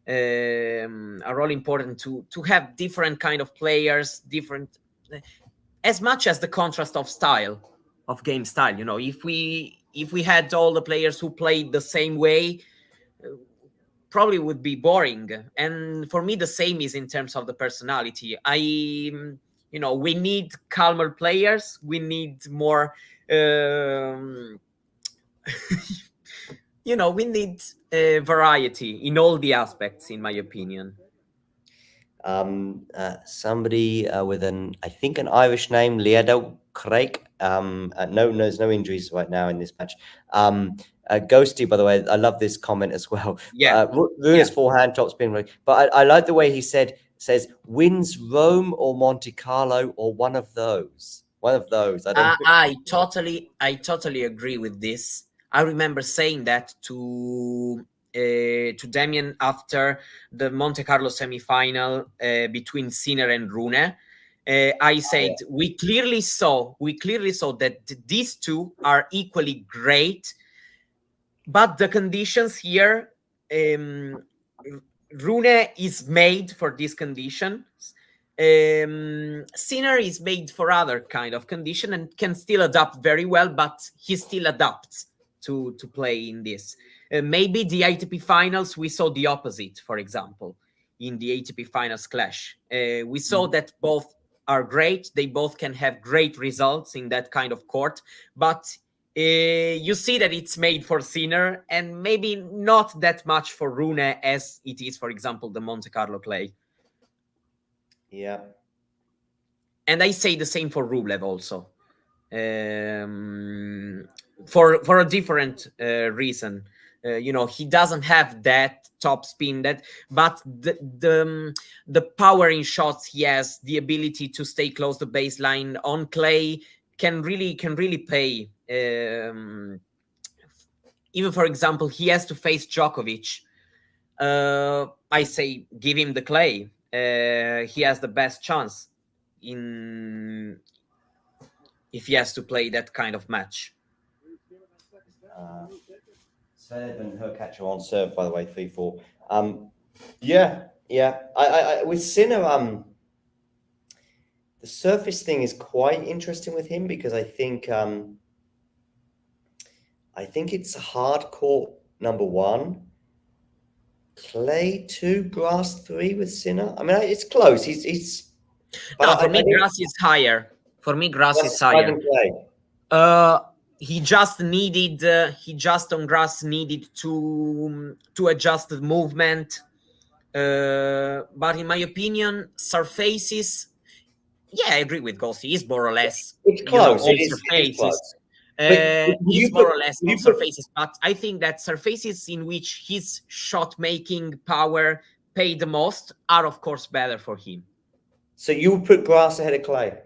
Are all important to have different kind of players, different, as much as the contrast of style, of game style. If we had all the players who played the same way, probably would be boring. And for me, the same is in terms of the personality. We need calmer players. We need more. We need variety in all the aspects, in my opinion. Somebody with I think an Irish name, Leado Craig. There's no injuries right now in this match. Ghosty, by the way, I love this comment as well. Rune's forehand top spin, but I like the way he says wins Rome or Monte Carlo or one of those. I totally agree with this. I remember saying that to Damien after the Monte Carlo semifinal between Sinner and Rune. I said we clearly saw that these two are equally great, but the conditions here, Rune is made for these conditions. Sinner is made for other kind of condition and can still adapt very well, but he still adapts to play in this. Maybe the ATP finals, we saw the opposite, for example, in the ATP finals clash. We saw that both are great. They both can have great results in that kind of court, but you see that it's made for Sinner and maybe not that much for Rune as it is, for example, the Monte Carlo clay. Yeah. And I say the same for Rublev also. For a different reason. He doesn't have that top spin, but the power in shots he has, the ability to stay close to baseline on clay can really pay. Even for example, he has to face Djokovic. I say give him the clay. He has the best chance if he has to play that kind of match. Zverev and Hurkacz are on serve, by the way, 3-4. I with Sinner, the surface thing is quite interesting with him because I think it's hard court number 1, clay 2, grass 3 with Sinner. I mean, it's close. He's. No, for me, grass is higher. For me, grass is higher. He just on grass needed to adjust the movement. But in my opinion, surfaces. Yeah, I agree with Gossi. It's more or less. It's close. All surfaces. It's more or less on surfaces. But I think that surfaces in which his shot-making power pay the most are, of course, better for him. So you would put grass ahead of clay?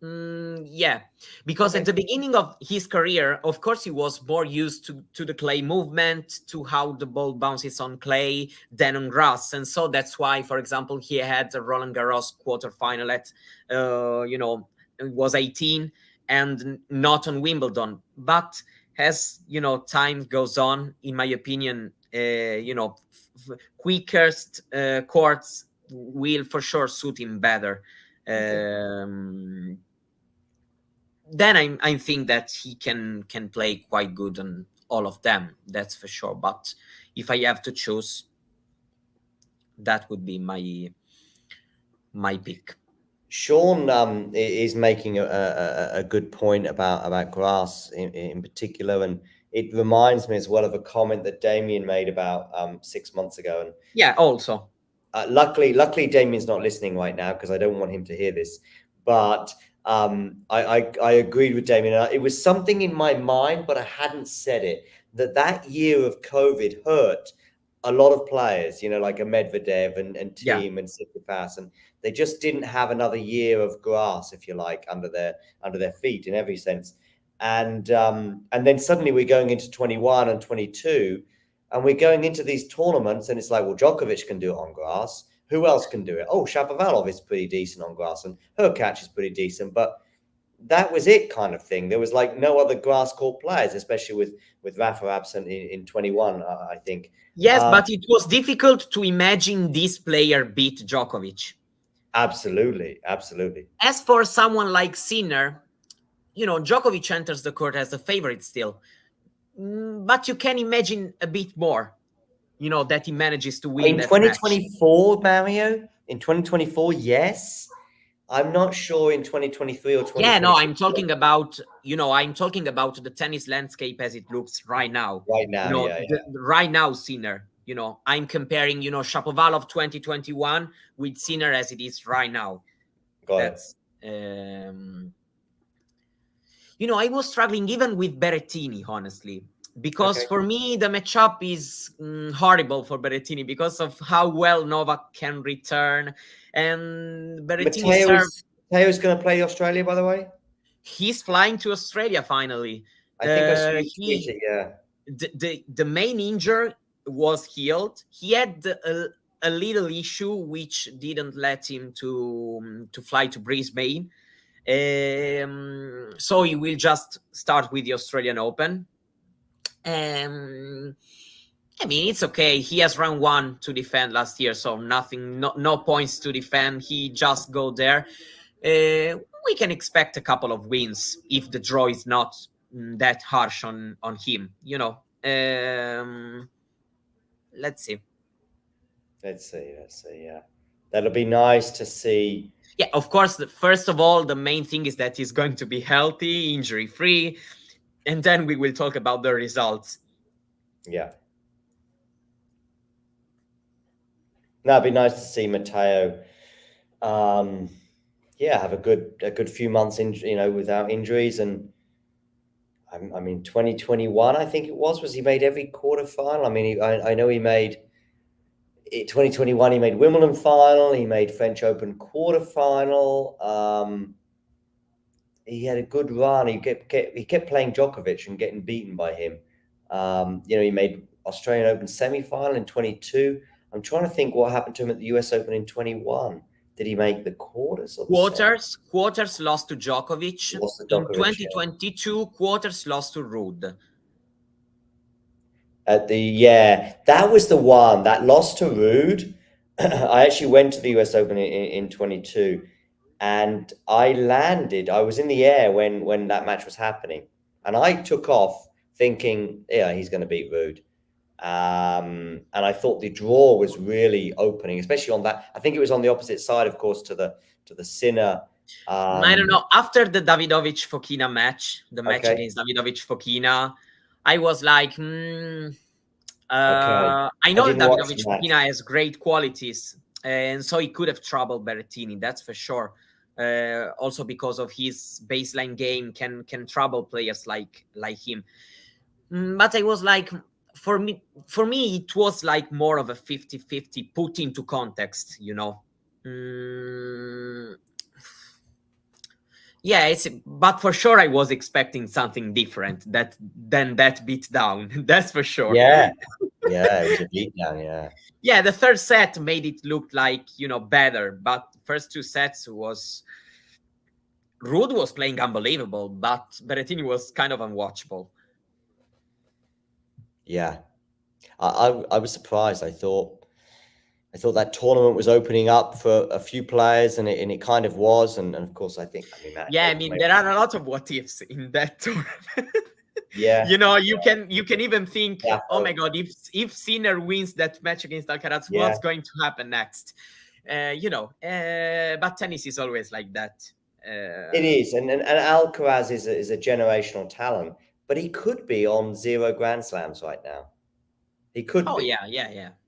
Yeah, because at the beginning of his career, of course, he was more used to the clay movement, to how the ball bounces on clay than on grass. And so that's why, for example, he had the Roland Garros quarterfinal at, it was 18 and not on Wimbledon. But as, time goes on, in my opinion, quickest courts will for sure suit him better. Then I think that he can play quite good on all of them. That's for sure. But if I have to choose, that would be my pick. Sean is making a good point about grass in particular, and it reminds me as well of a comment that Damien made about 6 months ago. And yeah, also. Luckily, Damien's not listening right now because I don't want him to hear this. But I agreed with Damien. It was something in my mind, but I hadn't said it. That year of COVID hurt a lot of players, like a Medvedev and Thiem and Tsitsipas, and they just didn't have another year of grass, if you like, under their feet in every sense. And then suddenly we're going into 21 and 22, and we're going into these tournaments, and it's like, well, Djokovic can do it on grass. Who else can do it? Oh, Shapovalov is pretty decent on grass, and Hurkacz is pretty decent, but that was it, kind of thing. There was like no other grass court players, especially with Rafa absent in 21, I think. Yes, but it was difficult to imagine this player beat Djokovic. Absolutely. As for someone like Sinner, Djokovic enters the court as a favorite still, but you can imagine a bit more. That he manages to win in 2024, Mario. In 2024, yes. I'm not sure in 2023 or 2024. Yeah, no, I'm talking about, the tennis landscape as it looks right now. Right now, right now, Sinner. I'm comparing, Shapovalov 2021 with Sinner as it is right now. That's, I was struggling even with Berrettini, honestly. Because for me, the matchup is horrible for Berrettini because of how well Novak can return. And Berrettini Mateo's going to play Australia, by the way? He's flying to Australia finally. I think I saw it, yeah. The main injury was healed. He had a little issue which didn't let him to fly to Brisbane. So he will just start with the Australian Open. I mean, it's okay. He has round 1 to defend last year, so no points to defend. He just go there. We can expect a couple of wins if the draw is not that harsh on him. Let's see. Yeah, that'll be nice to see. Yeah, of course. First of all, the main thing is that he's going to be healthy, injury-free. And then we will talk about the results. Yeah. No, it'd be nice to see Mateo, have a good few months without injuries, and I mean, 2021, I think it was he made every quarterfinal. I mean, I know he made 2021. He made Wimbledon final. He made French Open quarterfinal. He had a good run. He kept playing Djokovic and getting beaten by him. He made Australian Open semi-final in 22. I'm trying to think what happened to him at the US Open in 21. Did he make the quarters? Or Quarters lost to Djokovic. In 2022, quarters lost to Rude. That was the one that lost to Rude. I actually went to the US Open in 22, and I was in the air when that match was happening, and I took off thinking, yeah, he's going to beat Rude. And I thought the draw was really opening, especially on that. I think it was on the opposite side, of course, to the Sinner. I don't know. After the Davidovich-Fokina match, match against Davidovich-Fokina, I was like, I know Davidovich-Fokina has great qualities, and so he could have troubled Berrettini, that's for sure. Also because of his baseline game can trouble players like him. But I was like, for me, it was like more of a 50-50 put into context, Yeah, but for sure I was expecting something different than that beat down. That's for sure. Yeah, it was a beat down. Yeah, the third set made it look like better, but first two sets Rude was playing unbelievable, but Berrettini was kind of unwatchable. Yeah, I was surprised. I thought that tournament was opening up for a few players, and it kind of was. And of course, I think. There are a lot of what ifs in that tournament. Yeah, you can even think, oh my God, if Sinner wins that match against Alcaraz, what's going to happen next? But tennis is always like that. It is, and Alcaraz is a generational talent, but he could be on 0 Grand Slams right now. He could. Oh be. Yeah.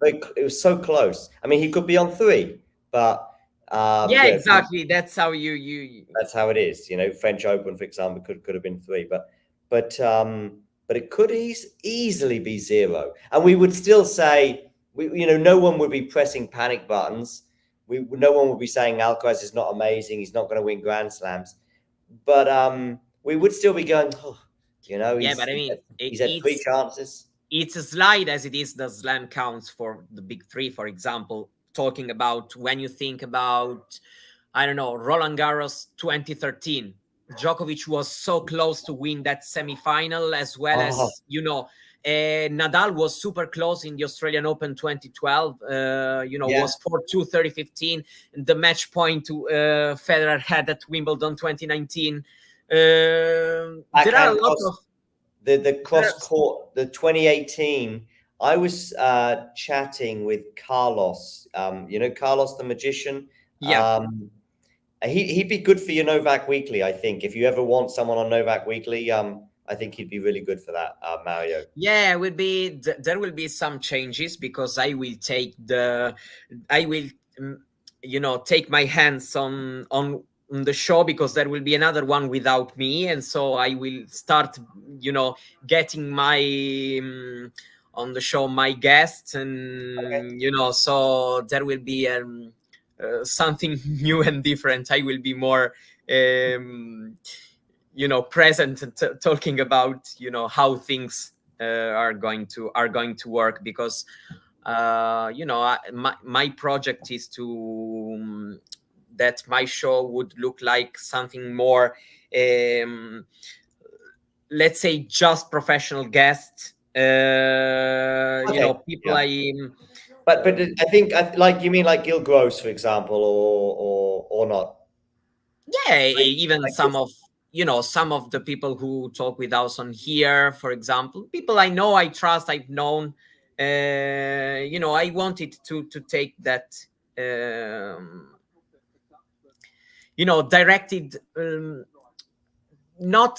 It was so close. I mean, he could be on 3, but exactly. That's how you. That's how it is. French Open, for example, could have been 3, but it could easily be 0, and we would still say no one would be pressing panic buttons. No one would be saying Alcaraz is not amazing. He's not going to win Grand Slams, but we would still be going. But I mean, he's had 3 chances. It's a slide as it is the slam counts for the big 3, for example, talking about when you think about, I don't know, Roland Garros 2013. Djokovic was so close to win that semifinal, as well as, Nadal was super close in the Australian Open 2012, was 4-2, 30-15. The match point to Federer had at Wimbledon 2019. There are a lot of... The cross court, the 2018, I was chatting with Carlos, Carlos the magician. Yeah. He'd be good for your Novak Weekly, I think. If you ever want someone on Novak Weekly, I think he'd be really good for that, Mario. Yeah, there will be some changes, because I will take my hands on the show, because there will be another one without me, and so I will start getting my on the show my guests, and so there will be something new and different. I will be more present and talking about how things are going to work, because my project is to that my show would look like something more, let's say, just professional guests. People But I think, like, you mean like Gil Gross, for example, or not? Yeah, even like some of the people who talk with us on here, for example, people I know, I trust, I've known. I wanted to take that. Directed not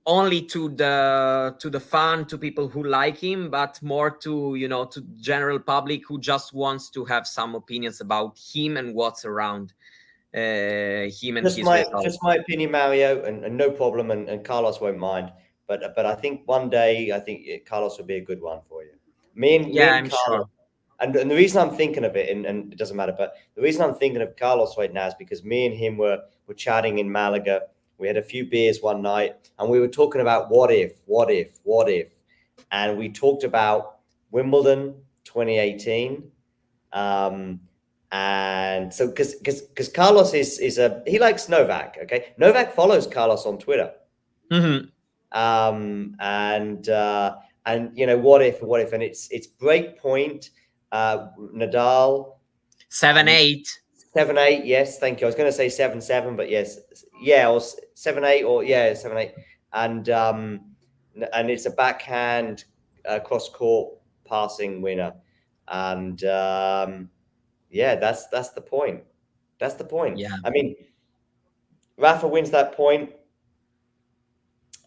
only to the fan, to people who like him, but more to to general public who just wants to have some opinions about him and what's around. him and his results. Just my opinion, Mario, and no problem, and Carlos won't mind. But I think one day, I think Carlos would be a good one for you. Me and I'm Carlos, sure. and the reason I'm thinking of it, and it doesn't matter, but the reason I'm thinking of Carlos right now is because me and him were chatting in Malaga. We had a few beers one night, and we were talking about what if, and we talked about Wimbledon 2018. And so because Carlos is he likes Novak. Okay, Novak follows Carlos on Twitter. Mm-hmm. And what if, and it's break point. Nadal 7-8. 7-8. Yes, thank you. I was going to say 7-7, but yes, yeah, or 7-8, or yeah, 7-8, and it's a backhand cross court passing winner, and yeah, that's the point. That's the point. Yeah. I mean, Rafa wins that point.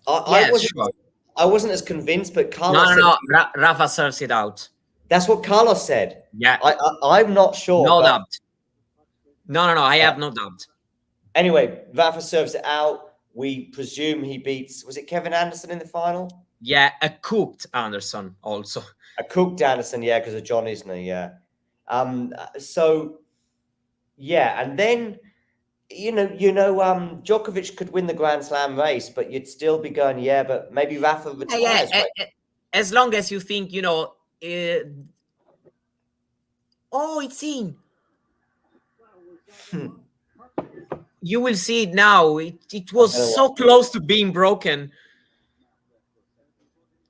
I wasn't as convinced, but Carlos. No. Rafa serves it out. That's what Carlos said. Yeah. I'm not sure. No doubt. No. I have no doubt. Anyway, Rafa serves it out. We presume he beats. Was it Kevin Anderson in the final? Yeah, a cooked Anderson also. A cooked Anderson, yeah, because of John Isner, yeah. So, yeah, and then Djokovic could win the Grand Slam race, but you'd still be going, yeah, but maybe Rafa retires. Yeah, as long as you think, it's in. You will see it now. It was so close to being broken.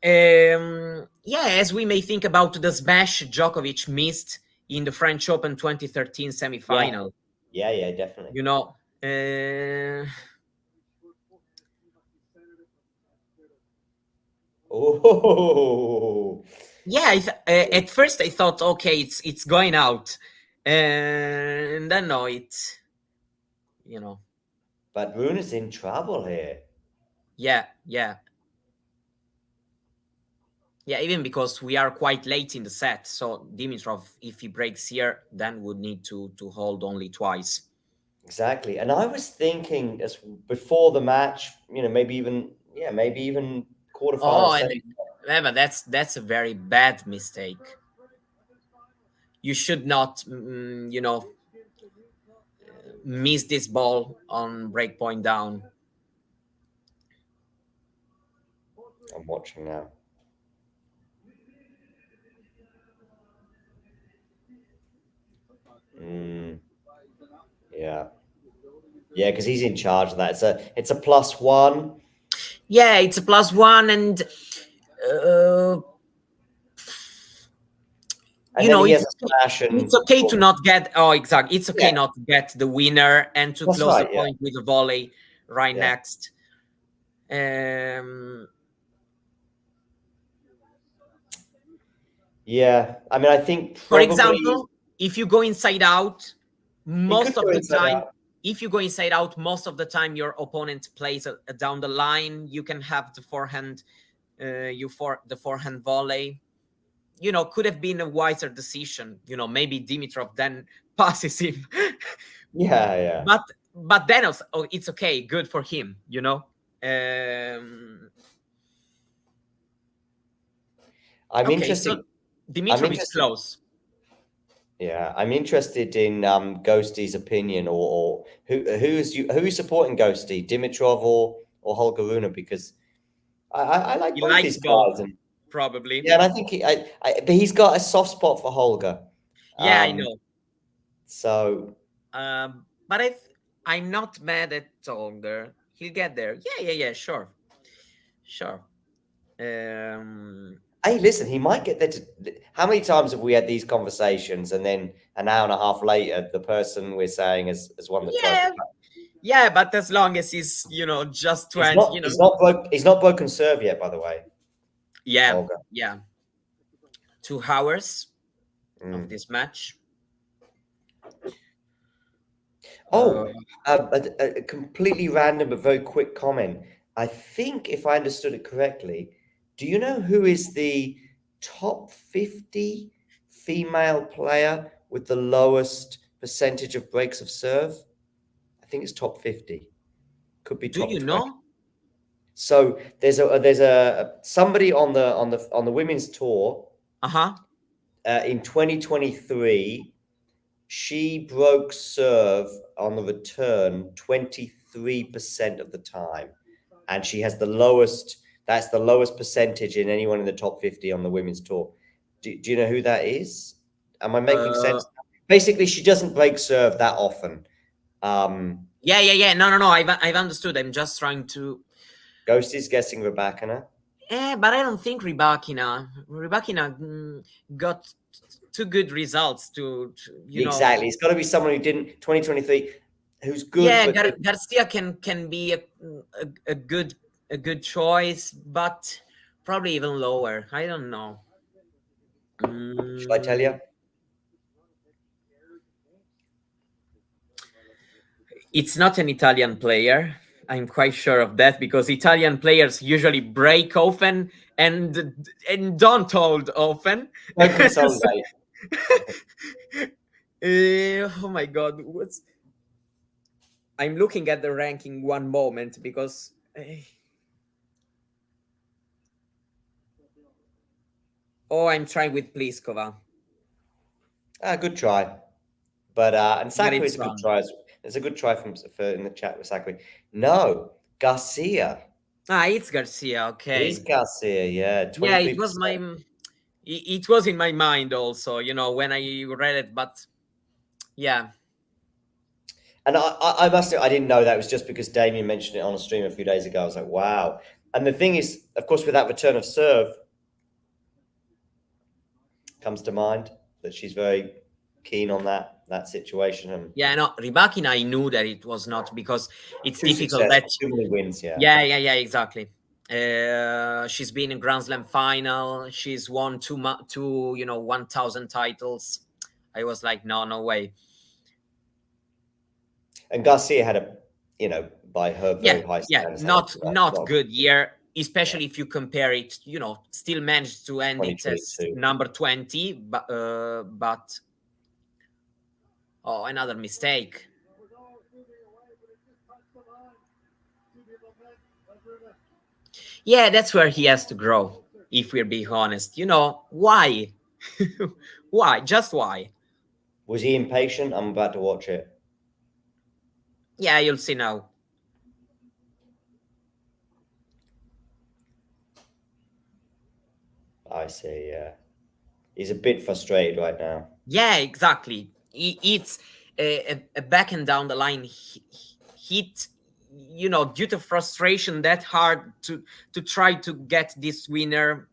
As we may think about the smash Djokovic missed in the French Open 2013 semifinal. Yeah, definitely. Oh. Yeah, at first I thought, okay, it's going out, and then no, it's But Rune is in trouble here. Yeah, even because we are quite late in the set. So Dimitrov, if he breaks here, then would need to hold only twice. Exactly. And I was thinking as before the match, maybe even quarterfinals. But that's a very bad mistake. You should not, miss this ball on break point down. I'm watching now. Yeah, because he's in charge of that. It's a +1. Yeah, it's a +1, and it's okay to not get. Oh, exactly. It's okay not to get the winner and to close the point with a volley next. Yeah, I mean, I think for example, if you go inside out, most of the time, your opponent plays down the line. You can have the forehand, the forehand volley. Could have been a wiser decision. Maybe Dimitrov then passes him. Yeah. But then also, it's okay. Good for him. I'm interested. So Dimitrov is close. Yeah, I'm interested in Ghosty's opinion, or who's supporting Ghosty, Dimitrov or Holger Rune, because I like both these guys, and probably. Yeah, and I think but he's got a soft spot for Holger. Yeah, I know. So, but I'm not mad at Holger. He'll get there. Yeah, sure. Hey, listen, he might get there. How many times have we had these conversations, and then an hour and a half later, the person we're saying has won the trophy? Yeah, but as long as he's just 20, he's not broken serve yet, by the way. Yeah, Holger. Yeah. 2 hours of this match. A completely random but very quick comment. I think, if I understood it correctly, do you know who is the top 50 female player with the lowest percentage of breaks of serve? think it's top 50. Could be Do top you 20. know? So there's a somebody on the women's tour. In 2023, she broke serve on the return 23% of the time, and she has the lowest. That's the lowest percentage in anyone in the top 50 on the women's tour. Do you know who that is? Am I making sense? Basically, she doesn't break serve that often. Yeah. No. I've understood. I'm just trying to. Ghosty's guessing Rybakina. But I don't think Rybakina got two good results to you exactly. know. It's got to be someone who didn't 2023, who's good. Yeah, Garcia can be a good choice, but probably even lower. I don't know. Shall I tell you? It's not an Italian player. I'm quite sure of that, because Italian players usually break often and don't hold often. Don't consolidate. Oh my God, I'm looking at the ranking one moment, because I'm trying with Pliskova. Good try. But and Sakui is a good wrong. try. There's a good try for in the chat with Sakui. No, Garcia. It's Garcia. Okay. It is Garcia. Yeah. 23%. Yeah, it was it was in my mind also, when I read it, but yeah. And I must say, I didn't know that. It was just because Damien mentioned it on a stream a few days ago. I was like, wow. And the thing is, of course, with that return of serve, comes to mind that she's very keen on that situation. And yeah, no, Rybakina, I knew that it was not, because it's difficult that too many wins. Yeah, exactly. She's been in Grand Slam final. She's won two 1,000 titles. I was like, no way. And Garcia had by her very high standards, not good year, especially if you compare it. Still managed to end it as number 20, but another mistake. Yeah, that's where he has to grow, if we're being honest. Why? Why? Just why? Was he impatient? I'm about to watch it. Yeah, you'll see now. I see, yeah. He's a bit frustrated right now. Yeah, exactly. It's a backhand down the line hit, due to frustration, that hard to try to get this winner.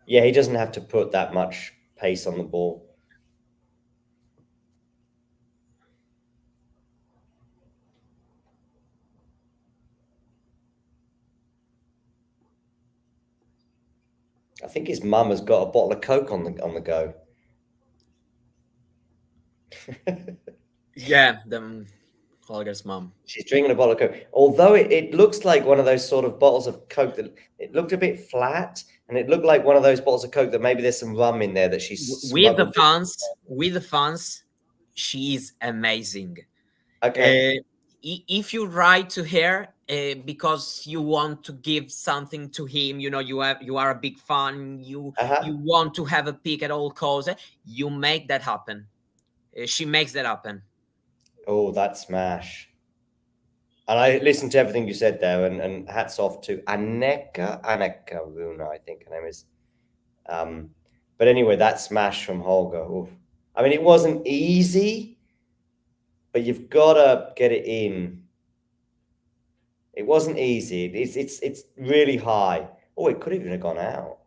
Yeah, he doesn't have to put that much pace on the ball. I think his mum has got a bottle of Coke on the go. Yeah, Holger's mom. She's drinking a bottle of Coke. Although it looks like one of those sort of bottles of Coke that it looked a bit flat, and it looked like one of those bottles of Coke that maybe there's some rum in there that she's with the fans. She is amazing. Okay. If you write to her because you want to give something to him, you are a big fan, you want to have a pick at all costs, you make that happen. She makes that happen. Oh, that smash. And I listened to everything you said there, and hats off to Aneka Rune, I think her name is. But anyway, that smash from Holger. Oof. I mean, it wasn't easy, but you've got to get it in. It wasn't easy. It's really high. Oh, it could even have gone out.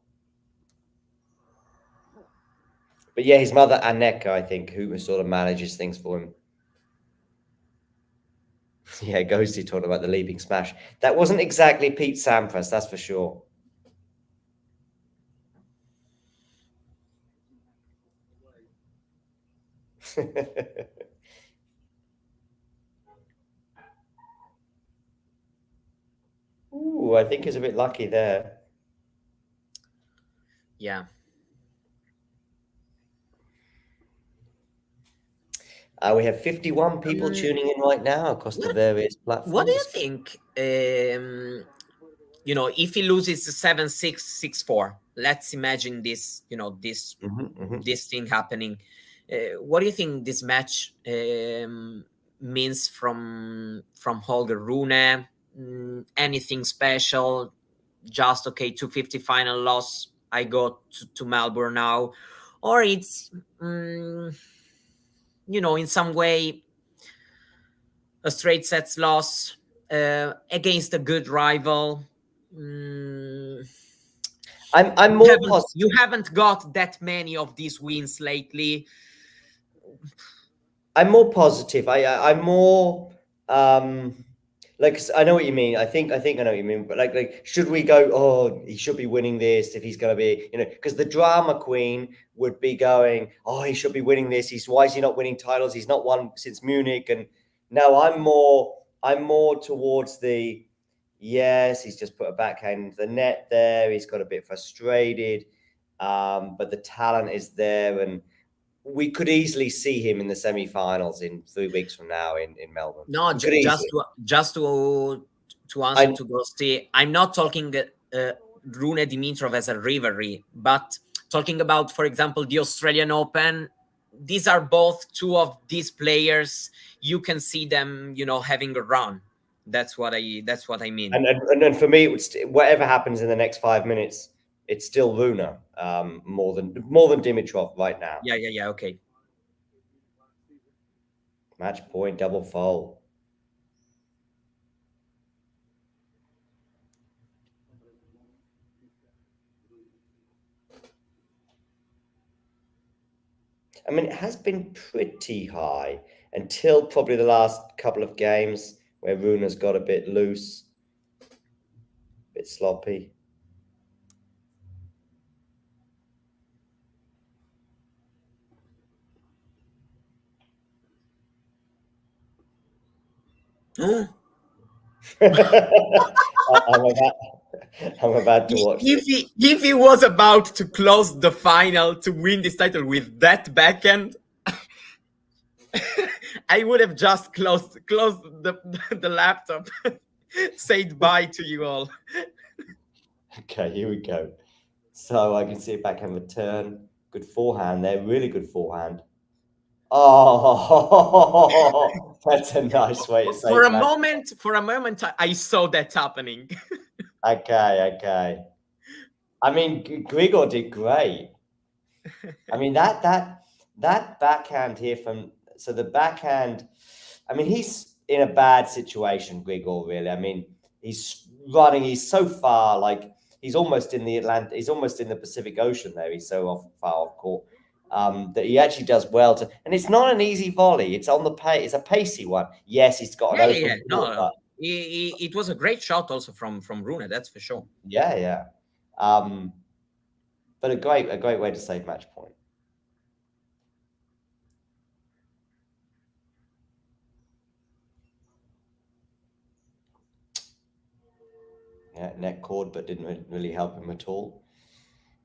But yeah, his mother, Aneka, I think, who sort of manages things for him. Yeah, Ghosty talking about the leaping smash. That wasn't exactly Pete Sampras, that's for sure. Ooh, I think he's a bit lucky there. Yeah. We have 51 people tuning in right now across the various platforms. What do you think? If he loses 7-6, 6-4, let's imagine this, this thing happening. What do you think this match means from Holger Rune? Anything special? Just 250 final loss. I go to Melbourne now, or it's in some way a straight sets loss against a good rival. I'm more positive. You haven't got that many of these wins lately. I'm more positive. I'm more like, I know what you mean. I think I know what you mean. But like, should we go? Oh, he should be winning this if he's going to be, because the drama queen would be going, oh, he should be winning this. Why is he not winning titles? He's not won since Munich. And no, I'm more towards the, yes, he's just put a backhand into the net there. He's got a bit frustrated, but the talent is there, and we could easily see him in the semi-finals in 3 weeks from now in Melbourne. No, just to answer to Ghosty, I'm not talking Rune Dimitrov as a rivalry, but talking about, for example, the Australian Open. These are both two of these players. You can see them, having a run. That's what I mean. And for me, whatever happens in the next 5 minutes, it's still Rune more than Dimitrov right now. Yeah. Okay. Match point, double fault. I mean, it has been pretty high until probably the last couple of games where Rune's got a bit loose, a bit sloppy. I'm about to watch. If he was about to close the final to win this title with that backhand, I would have just closed the laptop, said bye to you all. Okay, here we go. So I can see a backhand return. Good forehand there, really good forehand. Oh, that's a nice way to say. For a moment, I saw that happening. Okay. I mean, Grigor did great. I mean, that backhand here so the backhand. I mean, he's in a bad situation, Grigor. Really, I mean, he's running. He's so far, like he's almost in the Atlantic. He's almost in the Pacific Ocean. There, he's so far off court. That he actually does well and it's not an easy volley. It's on the it's a pacey one. Yes, he's got an open court, no. It was a great shot also from Rune, that's for sure. Yeah. But a great way to save match point. Yeah, net cord, but didn't really help him at all.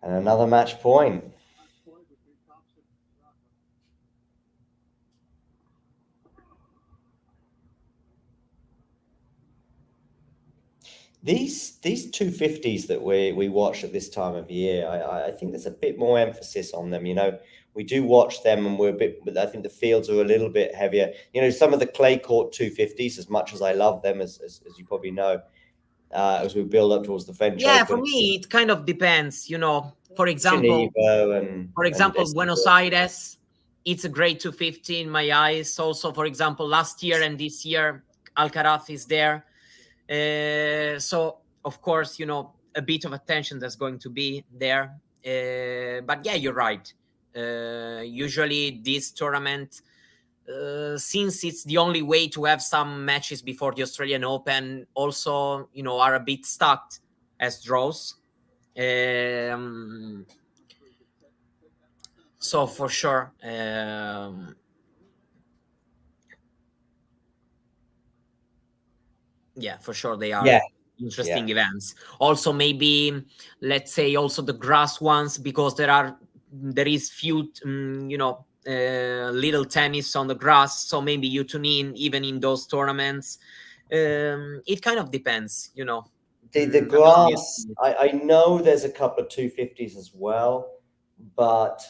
And another match point. These 250s that we watch at this time of year, I think there's a bit more emphasis on them. We do watch them, and I think the fields are a little bit heavier. Some of the clay court 250s, as much as I love them, as you probably know, as we build up towards the French Open. For me, it kind of depends. For example, Buenos Aires, it's a great 250 in my eyes. Also, for example, last year and this year, Alcaraz is there. So of course, a bit of attention that's going to be there. But yeah, you're right. Usually this tournament, since it's the only way to have some matches before the Australian Open, also, are a bit stacked as draws. So for sure, for sure they are interesting events. Also, maybe let's say also the grass ones, because there is few little tennis on the grass, so maybe you tune in even in those tournaments. It kind of depends, you know. The grass, I know there's a couple of 250s as well, but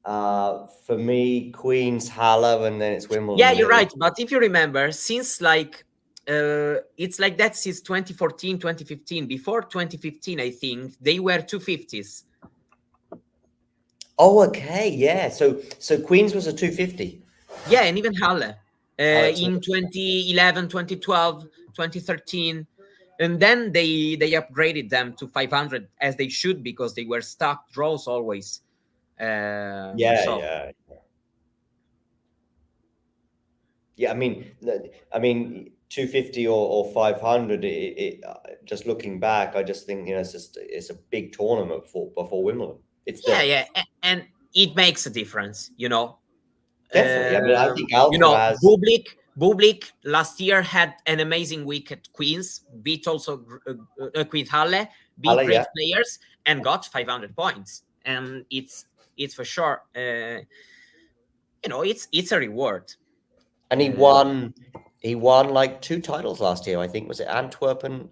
for me, Queen's, Halle, and then it's Wimbledon. Yeah, you're right. But if you remember, since like it's like that since 2014, 2015. Before 2015, I think they were 250s. Oh, okay, yeah. So Queen's was a 250. Yeah, and even Halle in 2011, 2012, 2013. And then they upgraded them to 500, as they should, because they were stuck draws always. Yeah. I mean 250 or 500. It just looking back, I just think, you know, it's a big tournament before Wimbledon. It's and it makes a difference, you know. Definitely. I mean, I think Alcaraz, you know, Bublik last year had an amazing week at Queens, beat also Queen Halle, beat great players, and got 500 points. And it's for sure, you know, it's a reward. And he won like 2 titles last year. I think, was it Antwerp and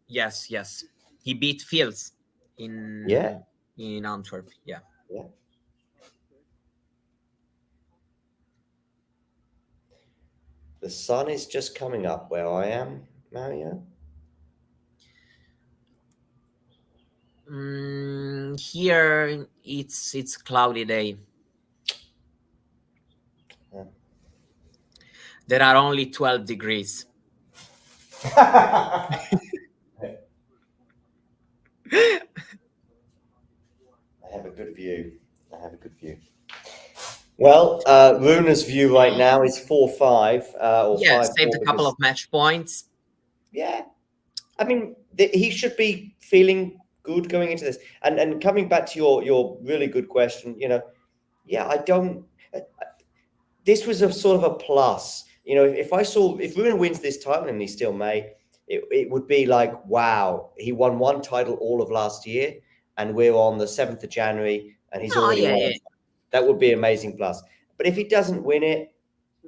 yes. He beat Fields in Antwerp. Yeah. The sun is just coming up where I am, Mario. Here it's a cloudy day. Yeah. There are only 12 degrees. I have a good view. Well, Rune's view right now is 4-5 or 5-4. Saved a couple of match points. Yeah, I mean, he should be feeling good going into this. And coming back to your really good question, you know, this was a sort of a plus. You know, if Rune wins this title, and he still may, it would be like, wow, he won 1 title all of last year, and we're on the 7th of January, and he's already won it. That would be an amazing plus. But if he doesn't win it,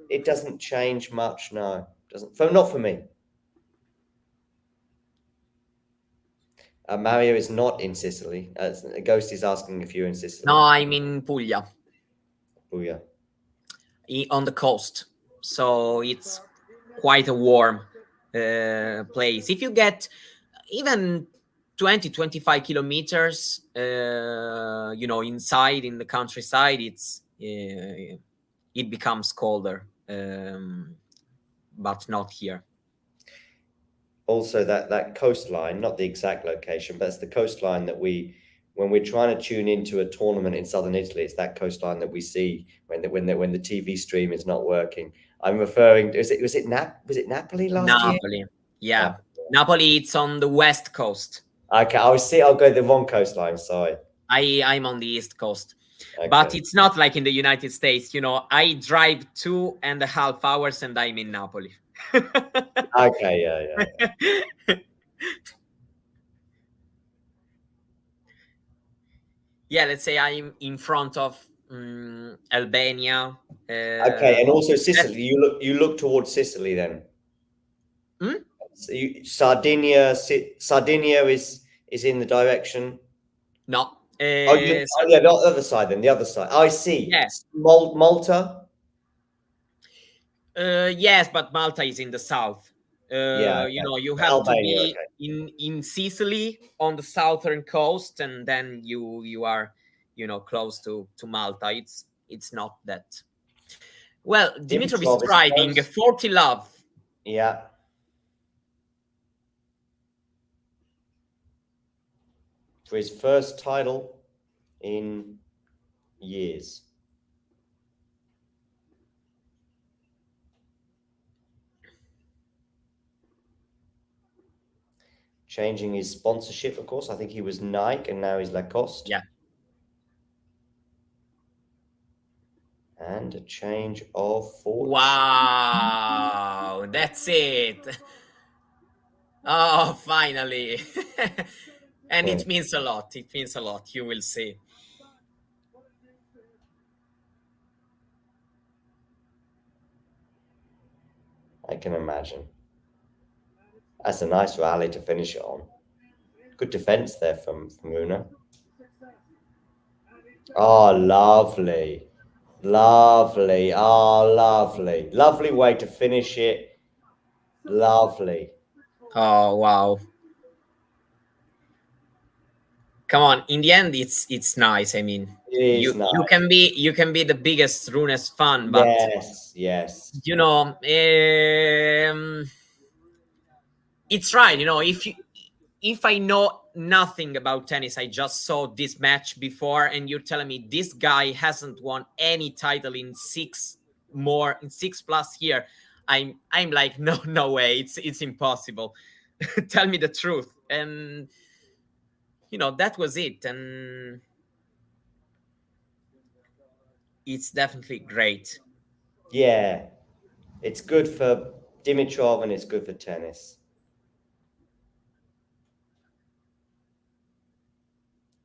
it doesn't change much. No, not for me. Mario is not in Sicily. Ghost is asking if you're in Sicily. No, I'm in Puglia. Puglia. On the coast. So it's quite a warm place. If you get even 20, 25 kilometers, you know, inside in the countryside, it becomes colder, but not here. Also, that coastline, not the exact location, but it's the coastline that when we're trying to tune into a tournament in southern Italy, it's that coastline that we see when the TV stream is not working. I'm referring to, was it Napoli last year? Napoli, yeah. Napoli, it's on the west coast. Okay, I'll go the wrong coastline, sorry. I'm on the east coast. Okay. But it's not like in the United States, you know, I drive 2.5 hours and I'm in Napoli. Okay, yeah. Yeah, let's say I'm in front of Albania. Okay, and also Sicily. You look towards Sicily then. So Sardinia is in the direction. No. The other side then. The other side. I see. Yes. Malta. Yes, but Malta is in the south. Okay. You know, you have Albania, to be in Sicily on the southern coast, and then you are, you know, close to Malta. It's not that. Well, Dimitrov is driving 40 love. Yeah. For his first title in years. Changing his sponsorship, of course. I think he was Nike and now he's Lacoste. Yeah. And a change of fortune. Wow, that's it. Oh, finally. And it means a lot. It means a lot. You will see. I can imagine. That's a nice rally to finish it on. Good defense there from Rune. Oh, lovely. Lovely. Oh, lovely. Lovely way to finish it. Lovely. Oh, wow. Come on, in the end, it's nice. I mean, It is you nice. you can be the biggest Runes fan, but Yes. you know, it's right. You know, if I know nothing about tennis, I just saw this match before, and you're telling me this guy hasn't won any title in 6+ year. I'm like, no way, it's impossible. Tell me the truth. And you know, that was it. And it's definitely great. Yeah. It's good for Dimitrov and it's good for tennis.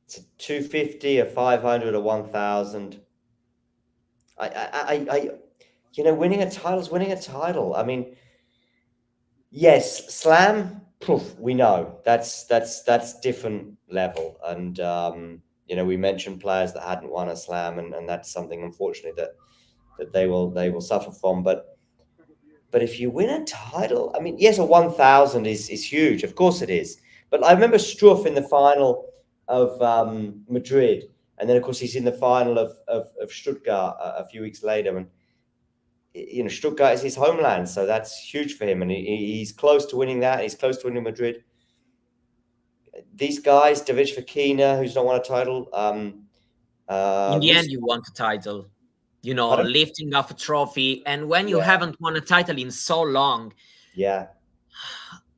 It's a 250, a 500, a 1,000. You know, winning a title is winning a title. I mean, yes, slam, poof, we know that's different level. And you know, we mentioned players that hadn't won a slam, and that's something unfortunately that they will suffer from. But if you win a title, I mean, yes, a 1,000 is huge, of course it is. But I remember Struff in the final of Madrid, and then of course he's in the final of Stuttgart a few weeks later, and you know, Stuttgart is his homeland, so that's huge for him, and he's close to winning that. He's close to winning Madrid. These guys, Rybakina, who's not won a title. In the end, you want a title. You know, lifting off a trophy, and when you haven't won a title in so long,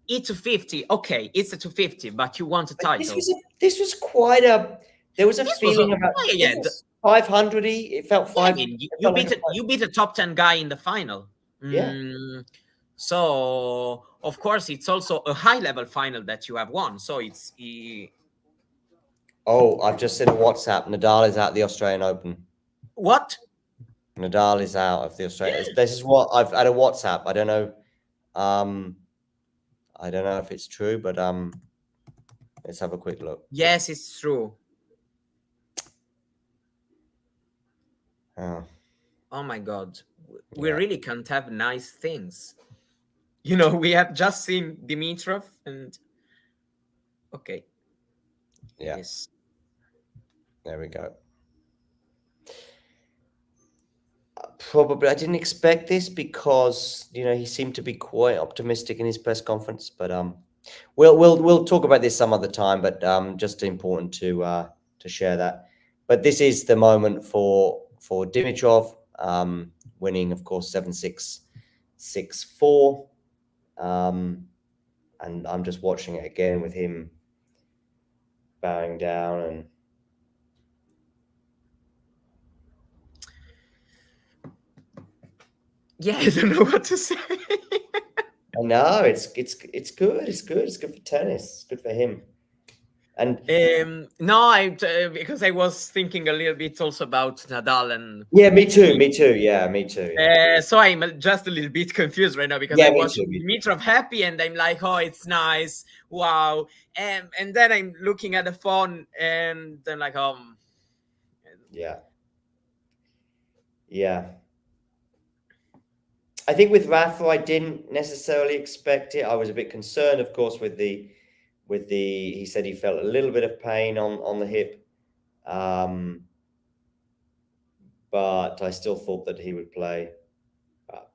it's a 50. Okay, it's a 250, but you want a title. This was quite a. There was a feeling about 500. It felt 5. I mean, you beat a top 10 guy in the final. So of course it's also a high level final that you have won. So it's. Oh, I've just seen a WhatsApp. Nadal is out of the Australian Open. What? Nadal is out of the Australian. This is what I've had a WhatsApp. I don't know. I don't know if it's true, but let's have a quick look. Yes, it's true. Oh my God. We really can't have nice things. You know, we have just seen Dimitrov and okay. Yes. There we go. Probably I didn't expect this because, you know, he seemed to be quite optimistic in his press conference, but we'll talk about this some other time, but just important to share that. But this is the moment for Dimitrov, winning, of course, 7-6, 6-4. And I'm just watching it again with him bowing down and I don't know what to say. I know it's good. It's good. It's good for tennis. It's good for him. And no, because I was thinking a little bit also about Nadal and me too. Yeah, me too. Yeah. So I'm just a little bit confused right now because I watched Dimitrov happy and I'm like, oh, it's nice, wow, and then I'm looking at the phone and then like, yeah. I think with Rafa, I didn't necessarily expect it. I was a bit concerned, of course, with the. He said he felt a little bit of pain on the hip, but I still thought that he would play. But,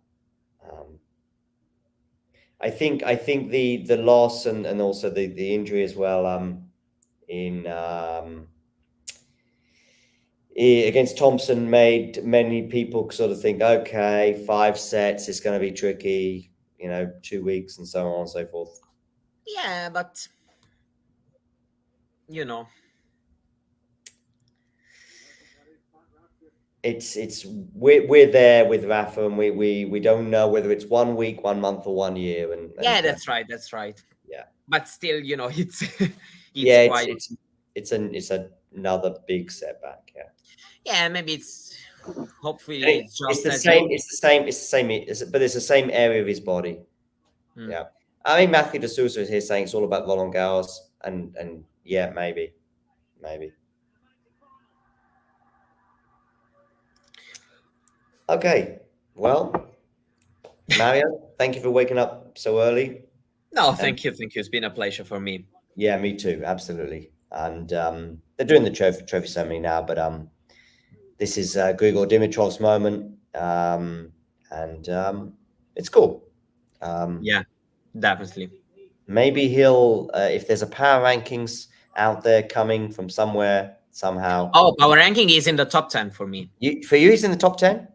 I think the loss and also the injury as well in against Thompson made many people sort of think, okay, 5 sets is going to be tricky, 2 weeks and so on and so forth. Yeah, but it's we're there with Rafa, and we don't know whether it's 1 week, 1 month, or 1 year. And that's right. Yeah, but still, it's it's another big setback. Yeah, maybe it's Hopefully, It's just the as same. you. But it's the same area of his body. Mm. Yeah, I mean Matthew De Sousa is here saying it's all about Roland Garros, and yeah, maybe. Okay, well, Mario, thank you for waking up so early. No, thank you. It's been a pleasure for me. Yeah, me too, absolutely. And they're doing the trophy ceremony now, but this is Grigor Dimitrov's moment, and it's cool. Yeah, definitely. Maybe he'll, if there's a power rankings out there coming from somewhere somehow. Oh, power ranking is in the top 10 for me. For you, he's in the top 10.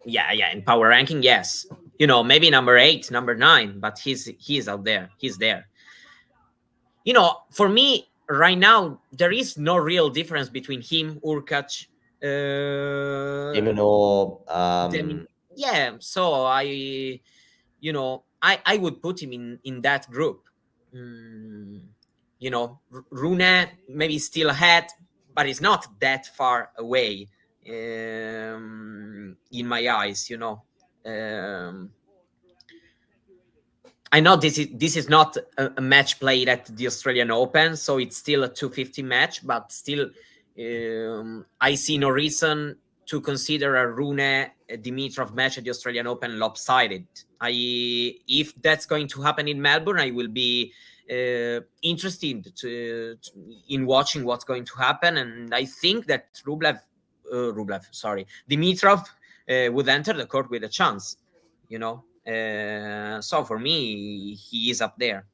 Yeah, in power ranking, yes. Maybe number 8, number 9, but he's out there. He's there. For me right now, there is no real difference between him, Hurkacz, yeah. So I would put him in that group. Rune maybe still ahead, but it's not that far away in my eyes. I know this is not a match played at the Australian Open, so it's still a 250 match, but still, I see no reason to consider a Rune Dimitrov match at the Australian Open lopsided. If that's going to happen in Melbourne, I will be interested in watching what's going to happen, and I think that Dimitrov would enter the court with a chance. So for me, he is up there.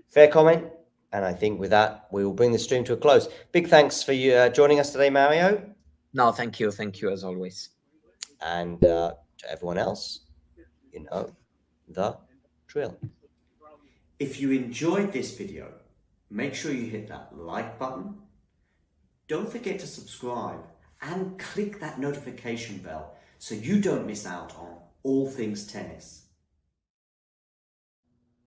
Fair comment. And I think with that, we will bring the stream to a close. Big thanks for you joining us today, Mario. No, thank you as always. And to everyone else, the drill. If you enjoyed this video, make sure you hit that like button. Don't forget to subscribe and click that notification bell so you don't miss out on all things tennis.